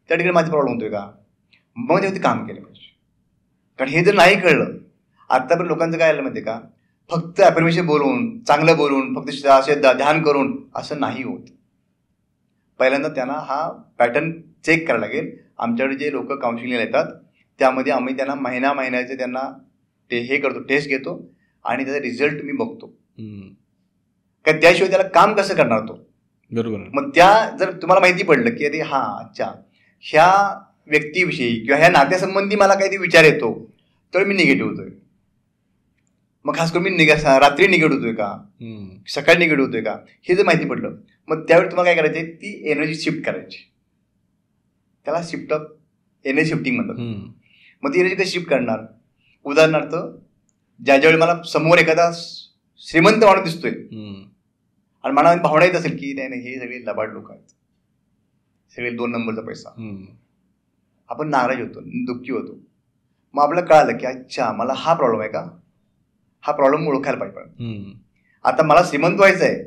त्या ठिकाणी माझा प्रॉब्लेम होतोय का, मग तेव्हा ते काम केलं पाहिजे. कारण हे जर नाही कळलं, आता पण लोकांचं काय आलं माहिती आहे का, फक्त अफर्मेशन बोलून, चांगलं बोलून, फक्त असे ध्यान करून असं नाही होत. पहिल्यांदा त्यांना हा पॅटर्न चेक करायला लागेल. आमच्याकडे जे लोक काउन्सिलिंगला येतात त्यामध्ये आम्ही त्यांना महिन्याचे त्यांना हे करतो, टेस्ट घेतो आणि त्याचा रिझल्ट मी बघतो. कारण त्याशिवाय त्याला काम कसं करणार तो. बरोबर. मग त्या जर तुम्हाला माहिती पडलं की अरे हा अच्छा ह्या व्यक्तीविषयी किंवा ह्या नात्यासंबंधी मला काहीतरी विचार येतो तर मी निगेटिव्ह होतोय. मग खास करून मी रात्री निगेटिव्ह होतोय का, सकाळी निगेटिव्ह होतोय का, हे जर माहिती पडलं, मग त्यावेळी तुम्हाला काय करायचं, ती एनर्जी शिफ्ट करायची. त्याला शिफ्ट ऑफ एनर्जी शिफ्टिंग म्हणतात. मग ती एनर्जी कशी शिफ्ट करणार. उदाहरणार्थ, ज्यावेळी मला समोर एखादा श्रीमंत माणूस दिसतोय आणि मनामध्ये भावना येत असेल की नाही हे सगळे लबाड लोक आहेत, सगळे 2 नंबरचा पैसा, आपण नाराज होतो, दुःखी होतो. मग आपल्याला कळालं की अच्छा मला हा प्रॉब्लेम आहे का, हा प्रॉब्लेम ओळखायला पाहिजे. आता मला श्रीमंत व्हायचं आहे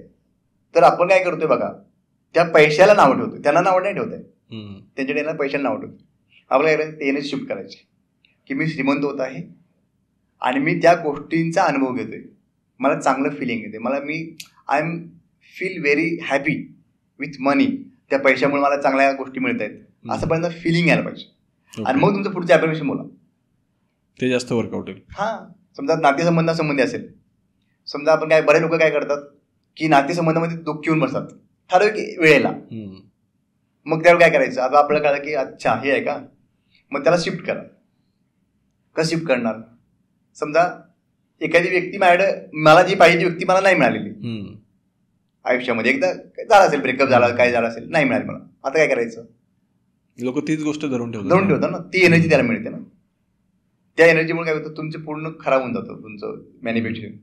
तर आपण काय करतोय बघा, त्या पैशाला नाव ठेवतोय, त्यांना नाव नाही ठेवत आहे, त्यांच्याकडे पैशाला नाव ठेवतोय. आपल्याला काय करायचं, एनर्जी शिफ्ट करायची की मी श्रीमंत होत आहे आणि मी त्या गोष्टींचा अनुभव घेतोय, मला चांगलं फिलिंग येते, I am feel very happy with money, त्या पैशामुळे मला चांगल्या गोष्टी मिळत आहेत, असं पर्यंत फिलिंग यायला पाहिजे. आणि मग तुमचं पुढचं ॲफर्मेशन बोला, ते जास्त वर्कआउट होईल. समजा नातेसंबंधासंबंधी असेल, समजा आपण काय, बरेच लोक काय करतात की नातेसंबंधामध्ये दुःखी होऊन बसतात ठराविक वेळेला. मग त्यावेळी काय करायचं, आता आपल्याला कळलं की अच्छा हे आहे का, मग त्याला शिफ्ट करा. कसं शिफ्ट करणार, समजा एखादी व्यक्ती मला जी पाहिजे व्यक्ती मला नाही मिळालेली आयुष्यामध्ये, एकदा झाला असेल, ब्रेकअप झाला, काय झालं असेल, नाही मिळाली मला, आता काय करायचं, लोक तीच गोष्ट धरून ठेवतात ना, ती एनर्जी त्याला मिळते ना. त्या एनर्जीमुळे काय होतं, तुमचं पूर्ण खराब होऊन जातं तुमचं मॅन्युफॅक्चरिंग.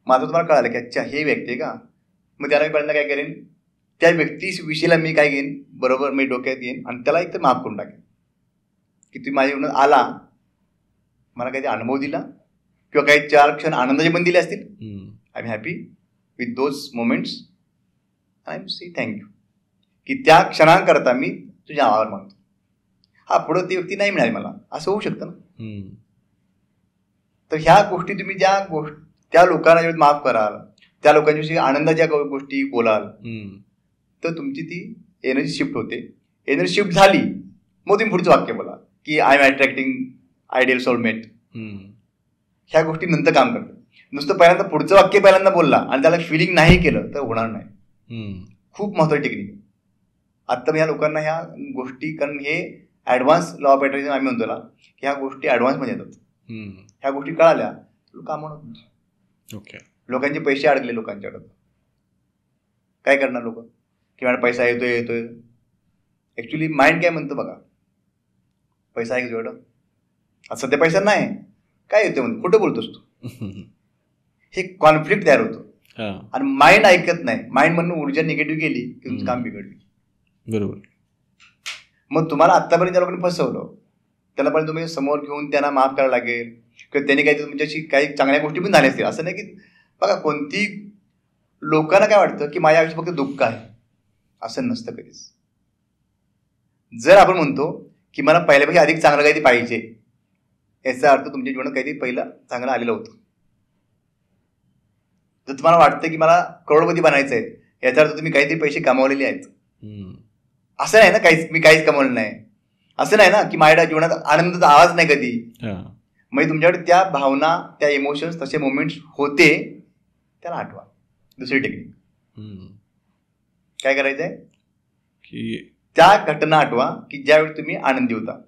मग आता तुम्हाला कळालं की अच्छा हे व्यक्ती आहे का, मग त्याला मी पहिल्यांदा काय करेन, त्या व्यक्तीविषयीला मी काय घेईन, बरोबर मी डोक्यात येईन आणि त्याला एक तर माफ करून टाकेन की तुम्ही माझ्या जीवनात आला, मला काही अनुभव दिला किंवा काही 4 क्षण आनंदाचे पण दिले असतील, I am happy with those moments, I am see thank you, की त्या क्षणांकरता मी तुझ्या आभार मानतो. हा पुढं ती व्यक्ती नाही मिळाली मला, असं होऊ शकतं ना. तर ह्या गोष्टी तुम्ही त्या लोकांना जेव्हा माफ कराल, त्या लोकांच्याविषयी आनंदाच्या गोष्टी बोलाल, तर तुमची ती एनर्जी शिफ्ट होते. एनर्जी शिफ्ट झाली मग तुम्ही पुढचं वाक्य बोला की I am attracting ideal soulmate. ह्या गोष्टी नंतर काम करतात. नुसतं पहिल्यांदा पुढचं वाक्य पहिल्यांदा बोलला आणि त्याला फिलिंग नाही केलं तर होणार नाही. खूप महत्त्वाची टेक्निक. आत्ता मी ह्या लोकांना ह्या गोष्टी, कारण हे ॲडव्हान्स लॉ ऑफ अट्रॅक्शन आम्ही म्हणतो ना, ह्या गोष्टी ॲडव्हान्समध्ये येतात. ह्या गोष्टी कळाल्या कामं होत. ओके. लोकांचे पैसे अडकले लोकांच्याकडं, काय करणार लोक की मला पैसा येतोय. ऍक्च्युली माइंड काय म्हणतं बघा, पैसा आहे तुझ्याकडं, आता सध्या पैसा नाही, काय येतोय म्हणतो, खोटं बोलतोस तू. हे कॉन्फ्लिक्ट तयार होतो आणि माइंड ऐकत नाही. माइंड म्हणून ऊर्जा निगेटिव्ह गेली की तुमचं काम बिघडली. बरोबर. मग तुम्हाला आतापर्यंत ज्या लोकांनी फसवलं त्याला पण तुम्ही समोर घेऊन त्यांना माफ करायला लागेल किंवा त्यांनी काही तुमच्याशी काही चांगल्या गोष्टी पण झाल्या असतील. असं नाही की बघा, कोणती लोकांना काय वाटतं की माझ्या आयुष्यात फक्त दुःख आहे, असं नसतं कधीच. जर आपण म्हणतो की मला पहिल्यापेक्षा अधिक चांगलं काहीतरी पाहिजे, याचा अर्थ तुमच्या जीवनात काहीतरी पहिलं चांगलं आलेलं होतं. जर तुम्हाला वाटतं की मला करोडपती बनायचं आहे, याचा अर्थ तुम्ही काहीतरी पैसे कमावलेले आहेत. असं नाही ना मी काहीच कमावलं नाही, असं नाही ना की माझ्या जीवनात आनंदाचा आवाज नाही कधी. म्हणजे तुमच्याकडे त्या भावना, त्या इमोशन्स, तसे मोमेंट्स होते, त्याला आठवा. दुसरी टेक्निक काय करायचं आहे की त्या घटना आठवा की ज्यावेळी तुम्ही आनंदी होता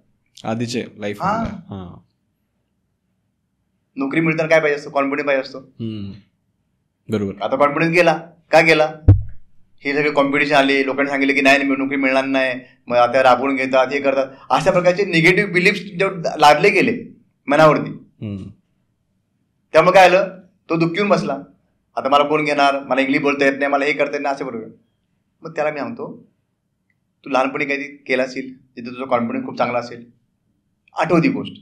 आधीचे लाईफ. नोकरी मिळताना काय पाहिजे असतो, कॉन्फिडन्स पाहिजे असतो. बरोबर. आता कॉन्फिडन्स गेला, का गेला? हे सगळे कॉम्पिटिशन आले, लोकांनी सांगितलं की नाही नोकरी मिळणार नाही, मग आता राबवून घेतात, हे करतात, अशा प्रकारचे निगेटिव्ह बिलीफ्स तुमच्यावर लादले गेले मनावरती. त्यामुळे काय आलं, तो दुःखीहून बसला. आता मला कोण घेणार, मला इंग्लिश बोलता येत नाही, मला हे करता येत नाही, असं बरोबर. मग त्याला मी सांगतो, तू लहानपणी काहीतरी केलं असेल जिथे तुझा कॉन्फिडन्स खूप चांगला असेल, आठव ती गोष्ट.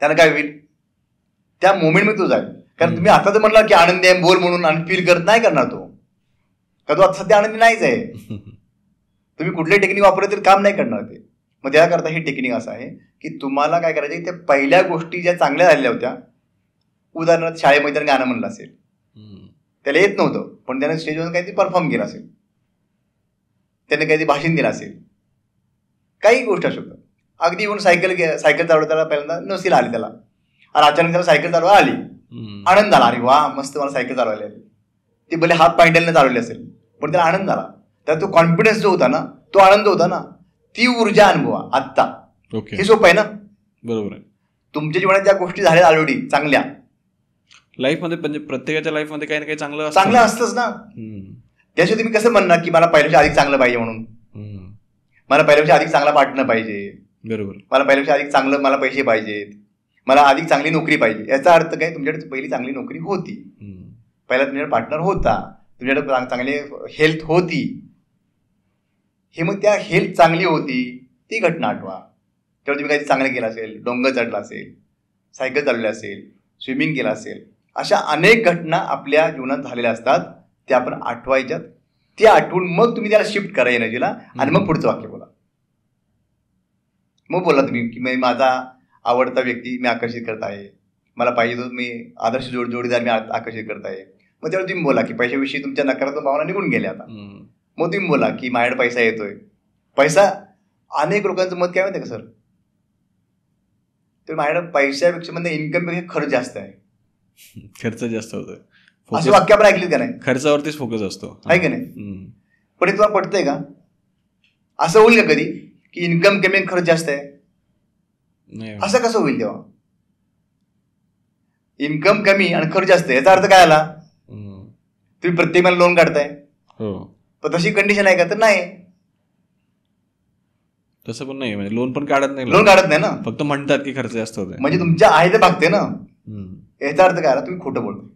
त्यानं काय होईल, त्या मोमेंटमध्ये तो जाईल. कारण तुम्ही आता तर म्हणला की आनंदी आहे बोल म्हणून, आणि फील करत नाही करणार तो, का तो आता सध्या आनंदी नाहीच आहे. तुम्ही कुठली टेक्निक वापरत तरी काम नाही करणार ते. मग त्याकरता ही टेक्निक असं आहे की तुम्हाला काय करायचं, त्या पहिल्या गोष्टी ज्या चांगल्या झालेल्या होत्या, उदाहरणार्थ शाळेमध्ये त्यानं गाणं म्हणलं असेल, त्याला येत नव्हतं पण त्याने स्टेजवर काहीतरी परफॉर्म केला असेल, त्याने काहीतरी भाषण दिलं असेल, काही गोष्ट असू शकतात. अगदी येऊन सायकल चालवता त्याला पहिल्यांदा नसेल आली त्याला, आणि अचानक त्याला सायकल चालवा आली, आनंद झाला, अरे वा मस्त मला सायकल चालवायला आली. ते भले हात पायंडलने चालवले असेल पण त्याला आनंद झाला. तर तो कॉन्फिडन्स जो होता ना, तो आनंद होता ना, ती ऊर्जा अनुभवा आत्ता. हे सोपं आहे ना. बरोबर आहे. तुमच्या जीवनात ज्या गोष्टी झाल्या ऑलरेडी चांगल्या लाईफमध्ये, म्हणजे प्रत्येकाच्या लाईफमध्ये काही ना काही चांगलं असतंच ना. त्याशिवाय तुम्ही कसं म्हणणार की मला पहिल्यापेक्षा अधिक चांगलं पाहिजे म्हणून, मला पहिल्यापेक्षा अधिक चांगला पार्टनर पाहिजे, बरोबर, मला पहिल्यापेक्षा अधिक चांगलं, मला पैसे पाहिजेत, मला अधिक चांगली नोकरी पाहिजे. याचा अर्थ काय, तुमच्याकडे पहिली चांगली नोकरी होती, पहिला तुमच्याकडे पार्टनर होता, तुमच्याकडे चांगली हेल्थ होती. हे मग त्या हेल्थ चांगली होती ती घटना आठवा. तेव्हा तुम्ही काहीतरी चांगलं केलं असेल, डोंगर चढला असेल, सायकल चालवली असेल, स्विमिंग केलं असेल, अशा अनेक घटना आपल्या जीवनात झालेल्या असतात, त्या आपण आठवायच्यात. ते आठवून मग तुम्ही त्याला शिफ्ट करा एनर्जीला, आणि मग पुढचं वाक्य बोला. मग बोला तुम्ही की माझा आवडता व्यक्ती मी आकर्षित करत आहे, मला पाहिजे तो मी आदर्श जोडीदार मी आकर्षित करत आहे. मग त्यावेळी तुम्ही बोला की पैशाविषयी तुमच्या नकारात्मक भावना निघून गेल्या आता. मग तुम्ही बोला की माझ्याकडे पैसा येतोय. पैसा, अनेक लोकांचं मत काय माहिती का सर, तर माझ्याकडे पैशापेक्षा म्हणजे इन्कमपेक्षा खर्च जास्त आहे, खर्च जास्त होतोय, असं वाक्य आपण ऐकलीत का नाही? खर्चावरतीच फोकस असतो, आहे की नाही? पण हे तुम्हाला पटतंय का? असं होईल का कधी की इन्कम कमी आणि खर्च जास्त आहे? असं कसं होईल? तेव्हा इन्कम कमी आणि खर्च जास्त, याचा अर्थ काय आला? तुम्ही प्रत्येक महिन्याला लोन काढताय, पण तशी कंडिशन आहे का? तर नाही, तसं पण नाही. म्हणजे लोन पण काढत नाही, लोन काढत नाही ना, फक्त म्हणतात की खर्च जास्त होतोय. म्हणजे तुमच्या आहे ते भागते ना. याचा अर्थ काय आला? तुम्ही खोटं बोलतो,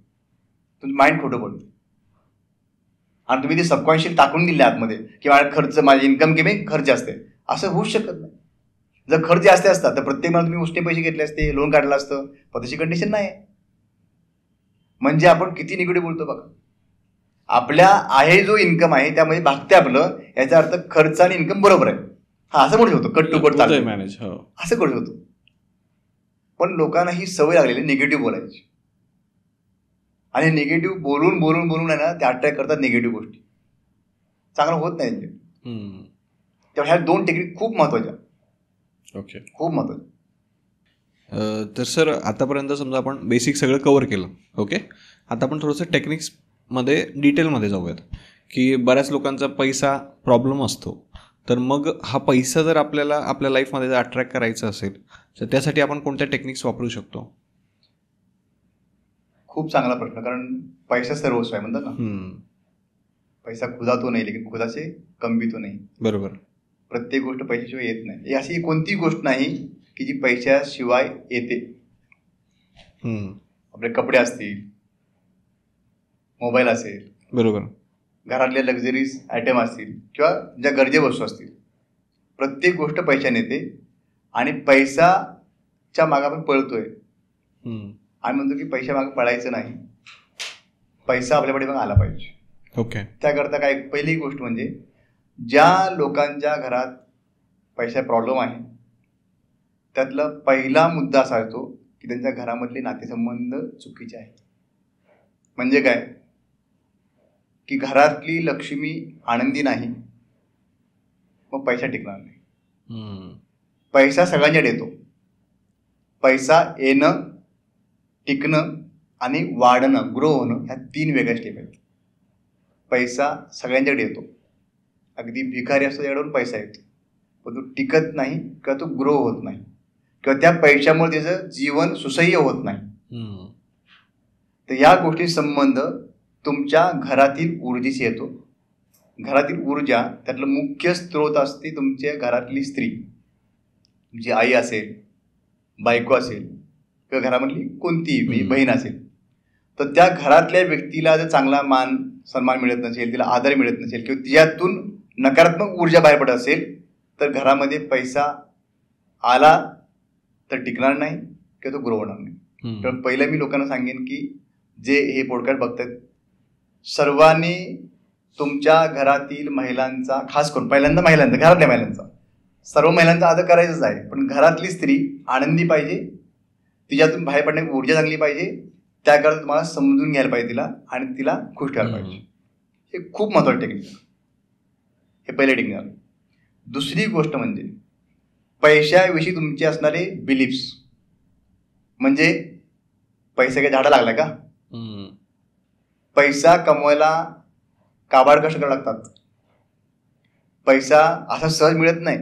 तुमचं माइंड खोटं बोलतो, आणि तुम्ही ते सबकॉन्शियस टाकून दिले आतमध्ये की माझा खर्च, माझी इन्कम कमी खर्च जास्त आहे. असं होऊच शकत नाही. जर खर्च जास्त असतात तर प्रत्येक महिन्याला तुम्ही उष्णे पैसे घेतले असते, लोन काढलं असतं, पण तशी कंडिशन नाही. म्हणजे आपण किती निगेटिव्ह बोलतो बघा. आपल्या आहे जो इन्कम आहे त्यामध्ये भागते आपलं, याचा अर्थ खर्च आणि इन्कम बरोबर आहे. हा, असं म्हणू शकतो, कट टू कट चालू मॅनेज, असं करू शकतो. पण लोकांना ही सवय लागलेली निगेटिव्ह बोलायची, आणि निगेटिव्ह बोलून बोलून बोलून आहे ना, ते अट्रॅक्ट करतात निगेटिव्ह गोष्टी, चांगलं होत नाही. त्यामुळे ह्या दोन टेक्निक खूप महत्वाच्या. ओके, खूप महत्वाचं. तर सर आतापर्यंत समजा आपण बेसिक सगळं कव्हर केलं. ओके, आता आपण थोडंसं टेक्निक्समध्ये डिटेलमध्ये जाऊयात की बऱ्याच लोकांचा पैसा प्रॉब्लेम असतो. तर मग हा पैसा जर आपल्याला आपल्या लाईफमध्ये जर अट्रॅक्ट करायचा असेल, तर त्यासाठी आपण कोणत्या टेक्निक्स वापरू शकतो? खूप चांगला प्रश्न, कारण पैसा सर्वस्व आहे म्हणतात ना. पैसा खुदा तो नाही, लेकिन खुदा से कम भी तो नाही. बरोबर. प्रत्येक गोष्ट पैशाशिवाय येत नाही. अशी कोणती गोष्ट नाही की जी पैशाशिवाय येते. आपले कपडे असतील, मोबाईल असेल, बरोबर, घरातले लक्झरीज आयटम असतील किंवा ज्या गरजे वस्तू असतील, प्रत्येक गोष्ट पैशाने येते. आणि पैसाच्या मागे आपण पळतोय. आम्ही म्हणतो की पैशा मागे पळायचं नाही, पैसा आपल्याकडे मग आला पाहिजे. ओके. त्याकरता काय, पहिली गोष्ट म्हणजे ज्या लोकांच्या घरात पैसा प्रॉब्लेम आहे त्यातला पहिला मुद्दा असा येतो की त्यांच्या घरामधले नातेसंबंध चुकीचे आहेत. म्हणजे काय की घरातली लक्ष्मी आनंदी नाही, मग पैसा टिकणार नाही. पैसा सगळ्यांच्याकडे येतो. पैसा येणं, टिकणं आणि वाढणं, ग्रो होणं, ह्या 3 वेगळ्या स्टेप आहेत. पैसा सगळ्यांच्याकडे येतो. अगदी भिकारी असतो त्याच्याकडून पैसा येतो, पण तो टिकत नाही किंवा तो ग्रो होत नाही किंवा त्या पैशामुळे त्याचं जीवन सुसह्य होत नाही. तर या गोष्टी संबंध तुमच्या घरातील ऊर्जेशी येतो. घरातील ऊर्जा त्यातलं मुख्य स्रोत असते तुमच्या घरातली स्त्री, तुमची आई असेल, बायको असेल किंवा घरामधली कोणतीही बहीण असेल. तर त्या घरातल्या व्यक्तीला जर चांगला मान सन्मान मिळत नसेल, तिला आदर मिळत नसेल किंवा तिच्यातून नकारात्मक ऊर्जा बाहेर पडत असेल, तर घरामध्ये पैसा आला तर टिकणार नाही किंवा तो ग्रो होणार नाही. तर पहिलं मी लोकांना सांगेन की जे हे पॉडकास्ट बघतात, सर्वांनी तुमच्या घरातील महिलांचा, खास करून पहिल्यांदा महिलांचा, घरातल्या महिलांचा, सर्व महिलांचा आदर करायचाच आहे. पण घरातली स्त्री आनंदी पाहिजे, तिच्यातून बाहेर पडण्याची ऊर्जा चांगली पाहिजे. त्याकरता तुम्हाला समजून घ्यायला पाहिजे तिला आणि तिला खुश ठेवायला पाहिजे. हे खूप महत्त्वाचं टेक्निक. हे पहिले टेक्निक झालं. दुसरी गोष्ट म्हणजे पैशाविषयी तुमचे असणारे बिलीफ्स. म्हणजे पैसा काही झाडा लागला का? पैसा कमवायला काबाड कष्ट करावे लागतात. पैसा असा सहज मिळत नाही.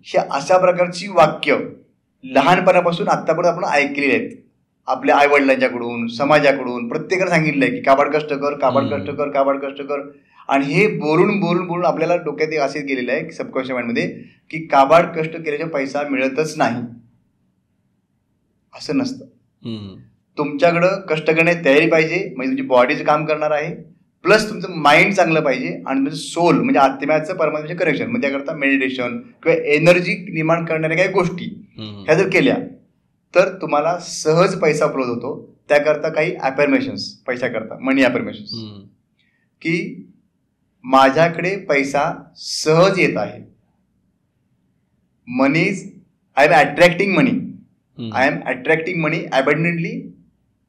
हे अशा प्रकारची वाक्य लहानपणापासून आतापर्यंत आपण ऐकलेली आहेत. आपल्या आई वडिलांच्याकडून, समाजाकडून प्रत्येकाने सांगितलंय की काबाड कष्ट कर, काबाड कष्ट कर, काबाड कष्ट कर. आणि हे बोलून बोलून बोलून आपल्याला डोक्यात असे गेलेलं आहे सबकॉन्शियस माइंडमध्ये की काबाड कष्ट केल्याशिवाय पैसा मिळतच नाही. असं नसतं. तुमच्याकडं कष्ट करण्याची तयारी पाहिजे, म्हणजे तुमची बॉडीचं काम करणार आहे, प्लस तुमचं माइंड चांगलं पाहिजे आणि तुमचं सोल म्हणजे आत्म्याचं परमात्म्याचं कनेक्शन, म्हणजे त्याकरता मेडिटेशन किंवा एनर्जी निर्माण करणाऱ्या काही गोष्टी ह्या जर केल्या तर तुम्हाला सहज पैसा उपलब्ध होतो. त्याकरता काही ॲफर्मेशन्स पैशाकरता, मनी ॲफर्मेशन्स, की माझ्याकडे पैसा सहज येत आहे. Monies, I am attracting money, I am attracting money abundantly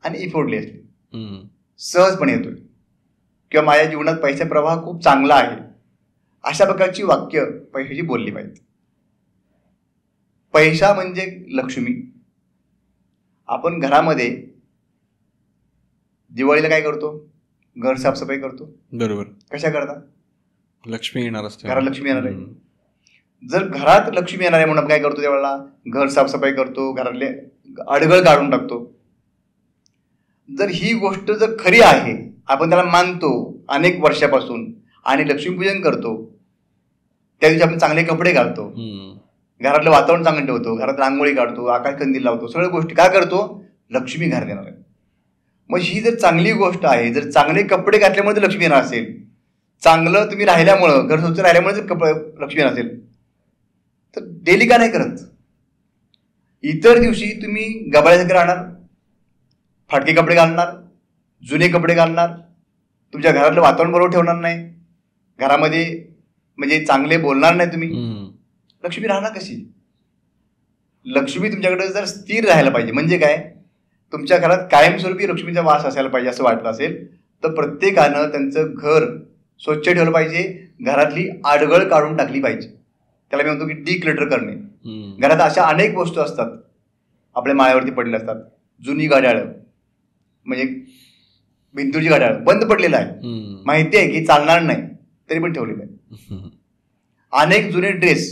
आणि इफोर्टलेसली. सहजपणे येतोय किंवा माझ्या जीवनात पैसा प्रवाह खूप चांगला आहे. अशा प्रकारची वाक्य पैशाची बोलली पाहिजे. पैसा म्हणजे लक्ष्मी. आपण घरामध्ये दिवाळीला काय करतो? घर साफसफाई करतो. बरोबर. कशा करता? लक्ष्मी येणार असते, घरात लक्ष्मी येणार आहे. जर घरात लक्ष्मी येणार आहे म्हणून काय करतो त्यावेळेला? घर साफसफाई करतो, घरातले अडगळ काढून टाकतो. जर ही गोष्ट जर खरी आहे, आपण त्याला मानतो अनेक वर्षापासून आणि लक्ष्मीपूजन करतो, त्या दिवशी आपण चांगले कपडे घालतो, घरातलं वातावरण चांगलं ठेवतो, घरात रांगोळी काढतो, आकाश कंदील लावतो, सगळ्या गोष्टी काय करतो? लक्ष्मी घरात येणार आहे. मग ही जर चांगली गोष्ट आहे, जर चांगले कपडे घातल्यामुळे जर लक्ष्मी येणार असेल, चांगलं तुम्ही राहिल्यामुळं, घर स्वच्छ राहिल्यामुळे जर लक्ष्मी येणार असेल, तर डेली का नाही करत? इतर दिवशी तुम्ही गबाळ्यासारखे राहणार, फाटके कपडे घालणार, जुने कपडे घालणार, तुमच्या घरातलं वातावरण बरोबर ठेवणार नाही, घरामध्ये म्हणजे चांगले बोलणार नाही तुम्ही, लक्ष्मी राहणार कशी? लक्ष्मी तुमच्याकडे जर स्थिर राहायला पाहिजे, म्हणजे काय, तुमच्या घरात कायमस्वरूपी लक्ष्मीचा वास असायला पाहिजे असं वाटलं असेल, तर प्रत्येकानं त्यांचं घर स्वच्छ ठेवलं पाहिजे, घरातली आडगळ काढून टाकली पाहिजे. त्याला मी म्हणतो की डिक्लटर करणे. घरात अशा अनेक वस्तू असतात आपल्या माळ्यावरती पडलेल्या असतात. जुनी घड्याळ, म्हणजे भिंतूची घड्याळ बंद पडलेलं आहे, माहिती आहे की चालणार नाही, तरी पण ठेवलेलं आहे. अनेक जुने ड्रेस,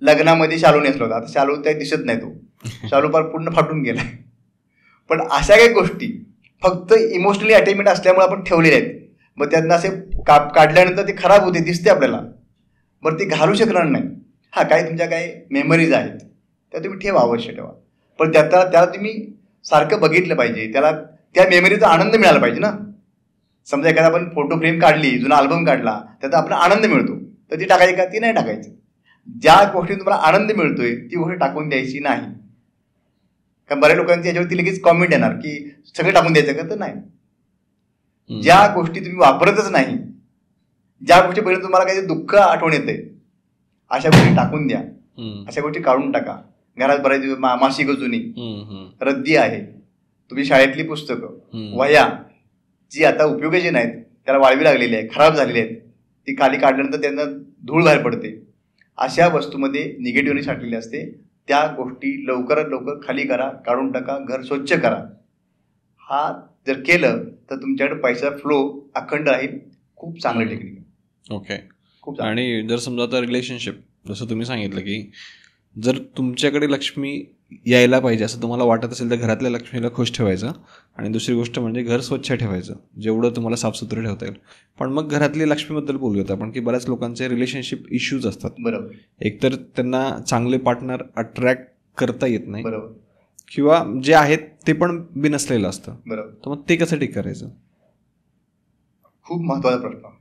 लग्नामध्ये शालू नेसला होता, आता शालू त्या दिसत नाही, तो शालू पार पूर्ण फाटून गेलाय. पण अशा काही गोष्टी फक्त इमोशनली अटॅचमेंट असल्यामुळे आपण ठेवलेल्या आहेत. मग त्यांना असे काढल्यानंतर ते खराब होते, दिसते आपल्याला, बरं ते घालू शकणार नाही. हा, काही तुमच्या काही मेमरीज आहेत त्या तुम्ही ठेवा, अवश्य ठेवा, पण त्याला तुम्ही सारखं बघितलं पाहिजे, त्याला त्या मेमरीचा आनंद मिळाला पाहिजे ना. समजा एखादा आपण फोटो फ्रेम काढली, जुना अल्बम काढला, त्याचा आपला आनंद मिळतो, तर ती टाकायची का? ती नाही टाकायची. ज्या गोष्टी तुम्हाला आनंद मिळतोय ती गोष्ट टाकून द्यायची नाही. कारण बऱ्याच लोकांची याच्यावरती लगेच कॉमेंट येणार की सगळं टाकून द्यायचं का? तर नाही. ज्या गोष्टी तुम्ही वापरतच नाही, ज्या गोष्टी पहिले तुम्हाला काही दुःख आठवण येते, अशा गोष्टी टाकून द्या, अशा गोष्टी काढून टाका. घरात बऱ्याच मासिक जुनी रद्दी आहे, तुम्ही शाळेतली पुस्तकं, वह्या जी आता उपयोगाची नाहीत, त्याला वाळवी लागलेली आहे, खराब झालेली आहेत, ती खाली काढल्यानंतर त्यांना धूळ बाहेर पडते, अशा वस्तूमध्ये निगेटिव्हली साठलेली असते. त्या गोष्टी लवकरात लवकर खाली करा, काढून टाका, घर स्वच्छ करा. हा जर केलं तर तुमच्याकडे पैसा फ्लो अखंड राहील. खूप चांगलं टेक्निक आहे. ओके. खूप. आणि जर समजा आता रिलेशनशिप, जसं तुम्ही सांगितलं की जर तुमच्याकडे लक्ष्मी यायला पाहिजे असं तुम्हाला वाटत असेल तर घरातल्या लक्ष्मीला खुश ठेवायचं. आणि दुसरी गोष्ट म्हणजे घर स्वच्छ ठेवायचं, जेवढं तुम्हाला साफसुथरं ठेवता येईल. पण मग घरातली लक्ष्मीबद्दल बोलूयात आपण, की बऱ्याच लोकांचे रिलेशनशिप इश्यूज असतात. बरोबर. एकतर त्यांना चांगले पार्टनर अट्रॅक्ट करता येत नाही, बरोबर, किंवा जे आहेत ते पण बिनसलेलं असतं. बरोबर. तर मग ते कसं ठीक करायचं? खूप महत्वाचा प्रश्न.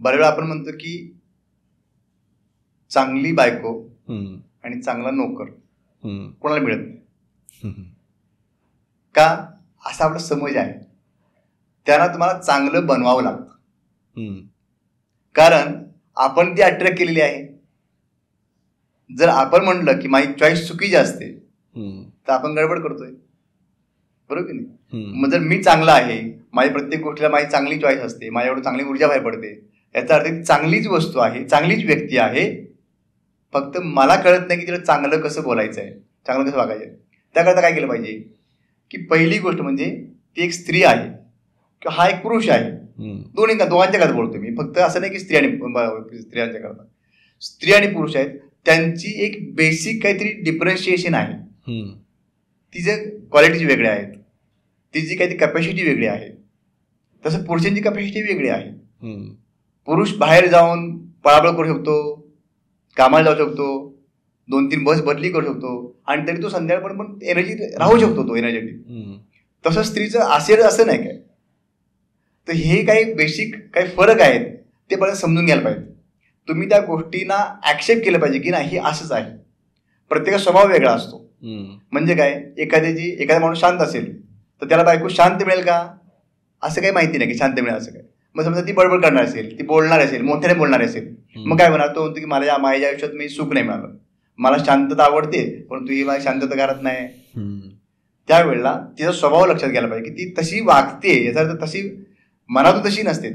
बऱ्याच वेळा आपण म्हणतो की चांगली बायको आणि चांगला नोकर कोणाला मिळत नाही. का? असा आपला समज आहे. त्यांना तुम्हाला चांगलं बनवावं लागतं, कारण आपण ती अट्रॅक्ट केलेली आहे. जर आपण म्हणलं की माझी चॉईस चुकीची असते तर आपण गडबड करतोय, बरोबर की नाही? मग जर मी चांगला आहे, माझी प्रत्येक गोष्टीला माझी चांगली चॉईस असते, माझ्याकडून चांगली ऊर्जा बाहेर पडते, याचा अर्थ ती चांगलीच वस्तू आहे, चांगलीच व्यक्ती आहे. फक्त मला कळत नाही की तिला चांगलं कसं बोलायचं आहे, चांगलं कसं वागायचं आहे. त्याकरता काय केलं पाहिजे की पहिली गोष्ट म्हणजे ती एक स्त्री आहे किंवा हा एक पुरुष आहे. दोघांच्या करता बोलतोय मी, फक्त असं नाही की स्त्रियांच्या करता. स्त्री आणि पुरुष आहेत, त्यांची एक बेसिक काहीतरी डिफरन्शिएशन आहे. तिचे क्वालिटीज वेगळ्या आहेत, तिची काहीतरी कॅपॅसिटी वेगळी आहे. तसं पुरुषांची कॅपॅसिटी वेगळी आहे. पुरुष बाहेर जाऊन पळापळ करू शकतो, कामाला जाऊ शकतो, 2-3 बस बदली करू शकतो, आणि तरी तो संध्याकाळपर्यंत पण एनर्जी राहू शकतो, तो एनर्जेटिक. तसं स्त्रीचं असेल असं नाही काय. तर हे काही बेसिक काही फरक आहेत, ते पण समजून घ्यायला पाहिजे. तुम्ही त्या गोष्टींना ऍक्सेप्ट केलं पाहिजे की नाही हे असंच आहे. प्रत्येकाचा स्वभाव वेगळा असतो. म्हणजे काय, एखादा माणूस शांत असेल तर त्याला बायको शांत मिळेल का? असं काही माहिती नाही की शांत मिळेल असं काय. मग समजा ती बडबड करणार असेल, ती बोलणार असेल, मोठ्याने बोलणार असेल, मग काय होणार? तो म्हणतो की माझ्या आयुष्यात मी सुख नाही मिळालं, मला शांतता आवडते पण तू ही माझी शांतता करत नाही. त्यावेळेला तिचा स्वभाव लक्षात घ्यायला पाहिजे की ती तशी वागते, याचा अर्थ तशी मनातून तशी नसते.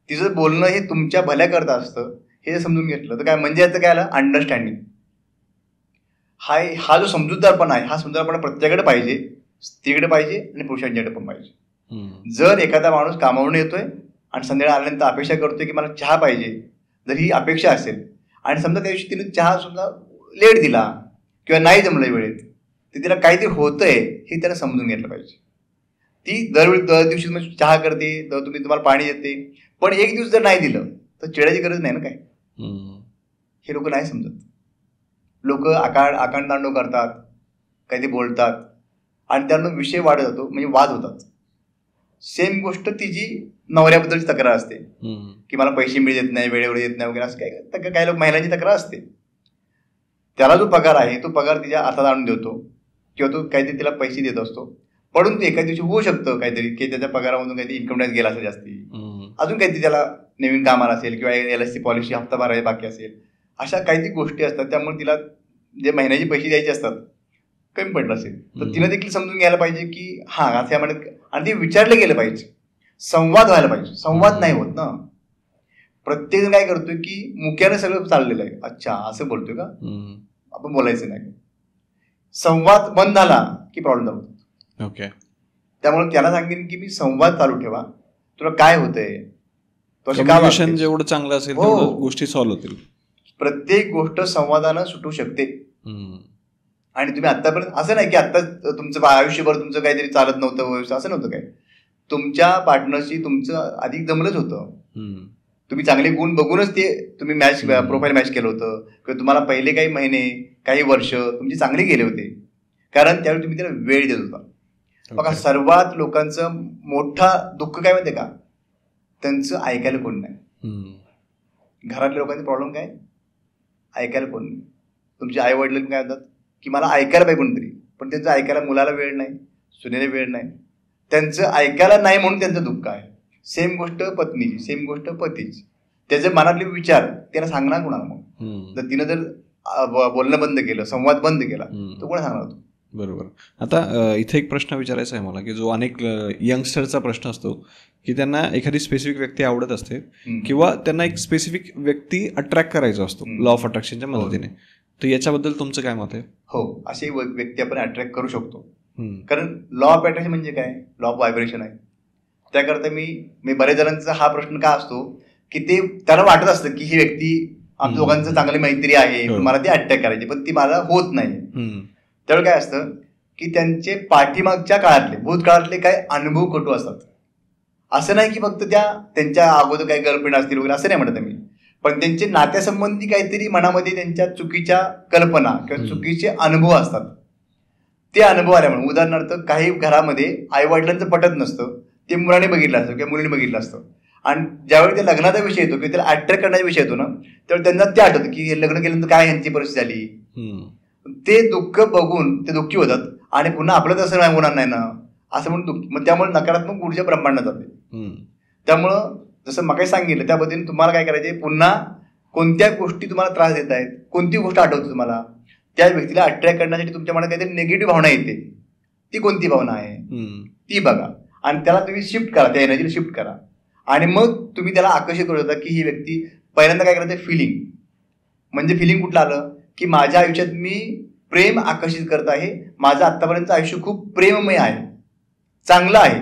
तिचं बोलणं हे तुमच्या भल्याकरता असतं, हे समजून घेतलं तर काय म्हणजे याचं काय आलं? अंडरस्टँडिंग. हा जो समजूतदारपणा आहे, हा समजूतदारपणा प्रत्येकाकडे पाहिजे, स्त्रीकडे पाहिजे आणि पुरुषांच्याकडे पण पाहिजे. जर एखादा माणूस कामावरून येतोय आणि संध्याकाळी आल्यानंतर अपेक्षा करतोय की मला चहा पाहिजे, जर ही अपेक्षा असेल आणि समजा त्या दिवशी तिने चहा सुद्धा लेट दिला किंवा नाही जमलं वेळेत, तर तिला काहीतरी होतंय हे त्याला समजून घेतलं पाहिजे. ती दर दिवशी चहा करते, तुम्हाला पाणी देते, पण एक दिवस जर नाही दिलं तर चिडायची गरज नाही ना काय. हे लोक नाही समजत. लोक आकांडतांडव करतात, काही ते बोलतात आणि त्यांना विषय वाढत जातो, म्हणजे वाद होतात. सेम गोष्ट तिची नवऱ्याबद्दलची तक्रार असते की मला पैसे मिळत नाही, वेळेवर येत नाही वगैरे, असं काय. काही लोक महिलांची तक्रार असते. त्याला जो पगार आहे तो पगार तिच्या हातात आणून देतो किंवा तो काहीतरी तिला पैसे देत असतो. परंतु एका दिवशी होऊ शकतं काहीतरी की त्याच्या पगारामधून काहीतरी इन्कम टॅक्स गेला असेल जास्ती, अजून काहीतरी त्याला नवीन कामाला असेल किंवा LIC पॉलिसी हप्ता भरायला बाकी असेल, अशा काहीतरी गोष्टी असतात. त्यामुळे तिला जे महिन्याचे पैसे द्यायचे असतात कमी पडलं असेल तर तिनं देखील समजून घ्यायला पाहिजे की हा असं म्हणत, आणि ते विचारलं गेलं पाहिजे, संवाद व्हायला पाहिजे. संवाद नाही होत ना. प्रत्येकजण काय करतोय की मुख्याने सगळं चाललेलं आहे, अच्छा असं बोलतोय का, आपण बोलायचं नाही. संवाद बंद झाला की प्रॉब्लेम झाला. ओके. त्यामुळे त्याला सांगेन की मी संवाद चालू ठेवा, तुला काय होतंय, कम्युनिकेशन जेवढं चांगलं असेल तेवढं गोष्टी सॉल्व्ह होतील. प्रत्येक गोष्ट संवादानं सुटू शकते. आणि तुम्ही आतापर्यंत असं नाही की आता तुमचं आयुष्यभर तुमचं काहीतरी चालत नव्हतं व्यवस्था, असं नव्हतं काय. तुमच्या पार्टनरशी तुमचं अधिक जमलंच होतं. तुम्ही चांगले गुण बघूनच ते तुम्ही मॅच प्रोफाईल मॅच केलं होतं, किंवा तुम्हाला पहिले काही महिने काही वर्ष तुमचे चांगले गेले होते, कारण त्यावेळी तुम्ही त्याला वेळ देत होता. बघा, सर्वात लोकांचं मोठा दुःख काय माहिती का, त्यांचं ऐकायला कोण नाही. घरातल्या लोकांचे प्रॉब्लेम काय, ऐकायला कोण नाही. तुमचे आई वडील काय म्हणतात की मला ऐकायला पाहिजे कोणतरी, पण त्यांचं ऐकायला मुलाला वेळ नाही, सुनेला वेळ नाही, त्यांचं ऐकायला नाही म्हणून त्यांचं दुःख आहे. सेम गोष्ट पत्नीची, सेम गोष्ट पतीची. त्याचे मनातले विचार त्यांना सांगणार कोणाला मग. जर तिनं जर बोलणं बंद केलं, संवाद बंद केला, तर कोणा सांगणार होतो. बरोबर. आता इथे एक प्रश्न विचारायचा आहे मला, की जो अनेक यंगस्टरचा प्रश्न असतो की त्यांना एखादी स्पेसिफिक व्यक्ती आवडत असते, किंवा त्यांना एक स्पेसिफिक व्यक्ती अट्रॅक्ट करायचा असतो लॉ ऑफ अट्रॅक्शनच्या मदतीने. तर याच्याबद्दल तुमचं काय मत आहे? हो, अशी व्यक्ती आपण अट्रॅक्ट करू शकतो, कारण लॉ ऑफ अट्रॅक्शन म्हणजे काय, लॉ ऑफ व्हायब्रेशन आहे. त्याकरता मी बऱ्याच जणांचा हा प्रश्न का असतो की ते त्यांना वाटत असतं की ही व्यक्ती आमच्या दोघांचं चांगली मैत्री आहे, मला ती अट्रॅक्ट करायची, पण ती मला होत नाही. त्यावेळी काय असतं की त्यांचे पाठीमागच्या काळातले, भूतकाळातले काही अनुभव कटू असतात. असं नाही की फक्त त्यांच्या अगोदर काही गर्लफ्रेंड असतील वगैरे, असं नाही म्हणत मी, पण त्यांचे नात्यासंबंधी काहीतरी मनामध्ये त्यांच्या चुकीच्या कल्पना किंवा चुकीचे अनुभव असतात. ते अनुभव आल्यामुळे, उदाहरणार्थ काही घरामध्ये आई वडिलांचं पटत नसतं, ते मुलाने बघितलं असतं किंवा मुलीने बघितलं असतं, आणि ज्यावेळी ते लग्नाचा विषय येतो किंवा त्याला अट्रॅक्ट करण्याचा विषय येतो ना, त्यावेळी त्यांना ते आठवतं की लग्न केल्यानंतर काय यांची परिस्थिती झाली. ते दुःख बघून ते दुःखी होतात, आणि पुन्हा आपलं तसं नाही होणार नाही ना असं म्हणून मग त्यामुळे नकारात्मक ऊर्जा ब्रह्मांडात जाते. त्यामुळं जसं मग सांगितलं त्या पद्धतीने तुम्हाला काय करायचे, पुन्हा कोणत्या गोष्टी तुम्हाला त्रास देत आहेत, कोणती गोष्ट आठवते तुम्हाला, त्या व्यक्तीला अट्रॅक्ट करण्यासाठी तुमच्या मनात काहीतरी निगेटिव्ह भावना येते, ती कोणती भावना आहे ती बघा, आणि त्याला तुम्ही शिफ्ट करा, त्या एनर्जीला शिफ्ट करा, आणि मग तुम्ही त्याला आकर्षित करू शकता की ही व्यक्ती. पहिल्यांदा काय करायचं, फिलिंग. म्हणजे फिलिंग कुठलं आलं की माझ्या आयुष्यात मी प्रेम आकर्षित करत आहे, माझं आत्तापर्यंतचं आयुष्य खूप प्रेममय आहे, चांगलं आहे,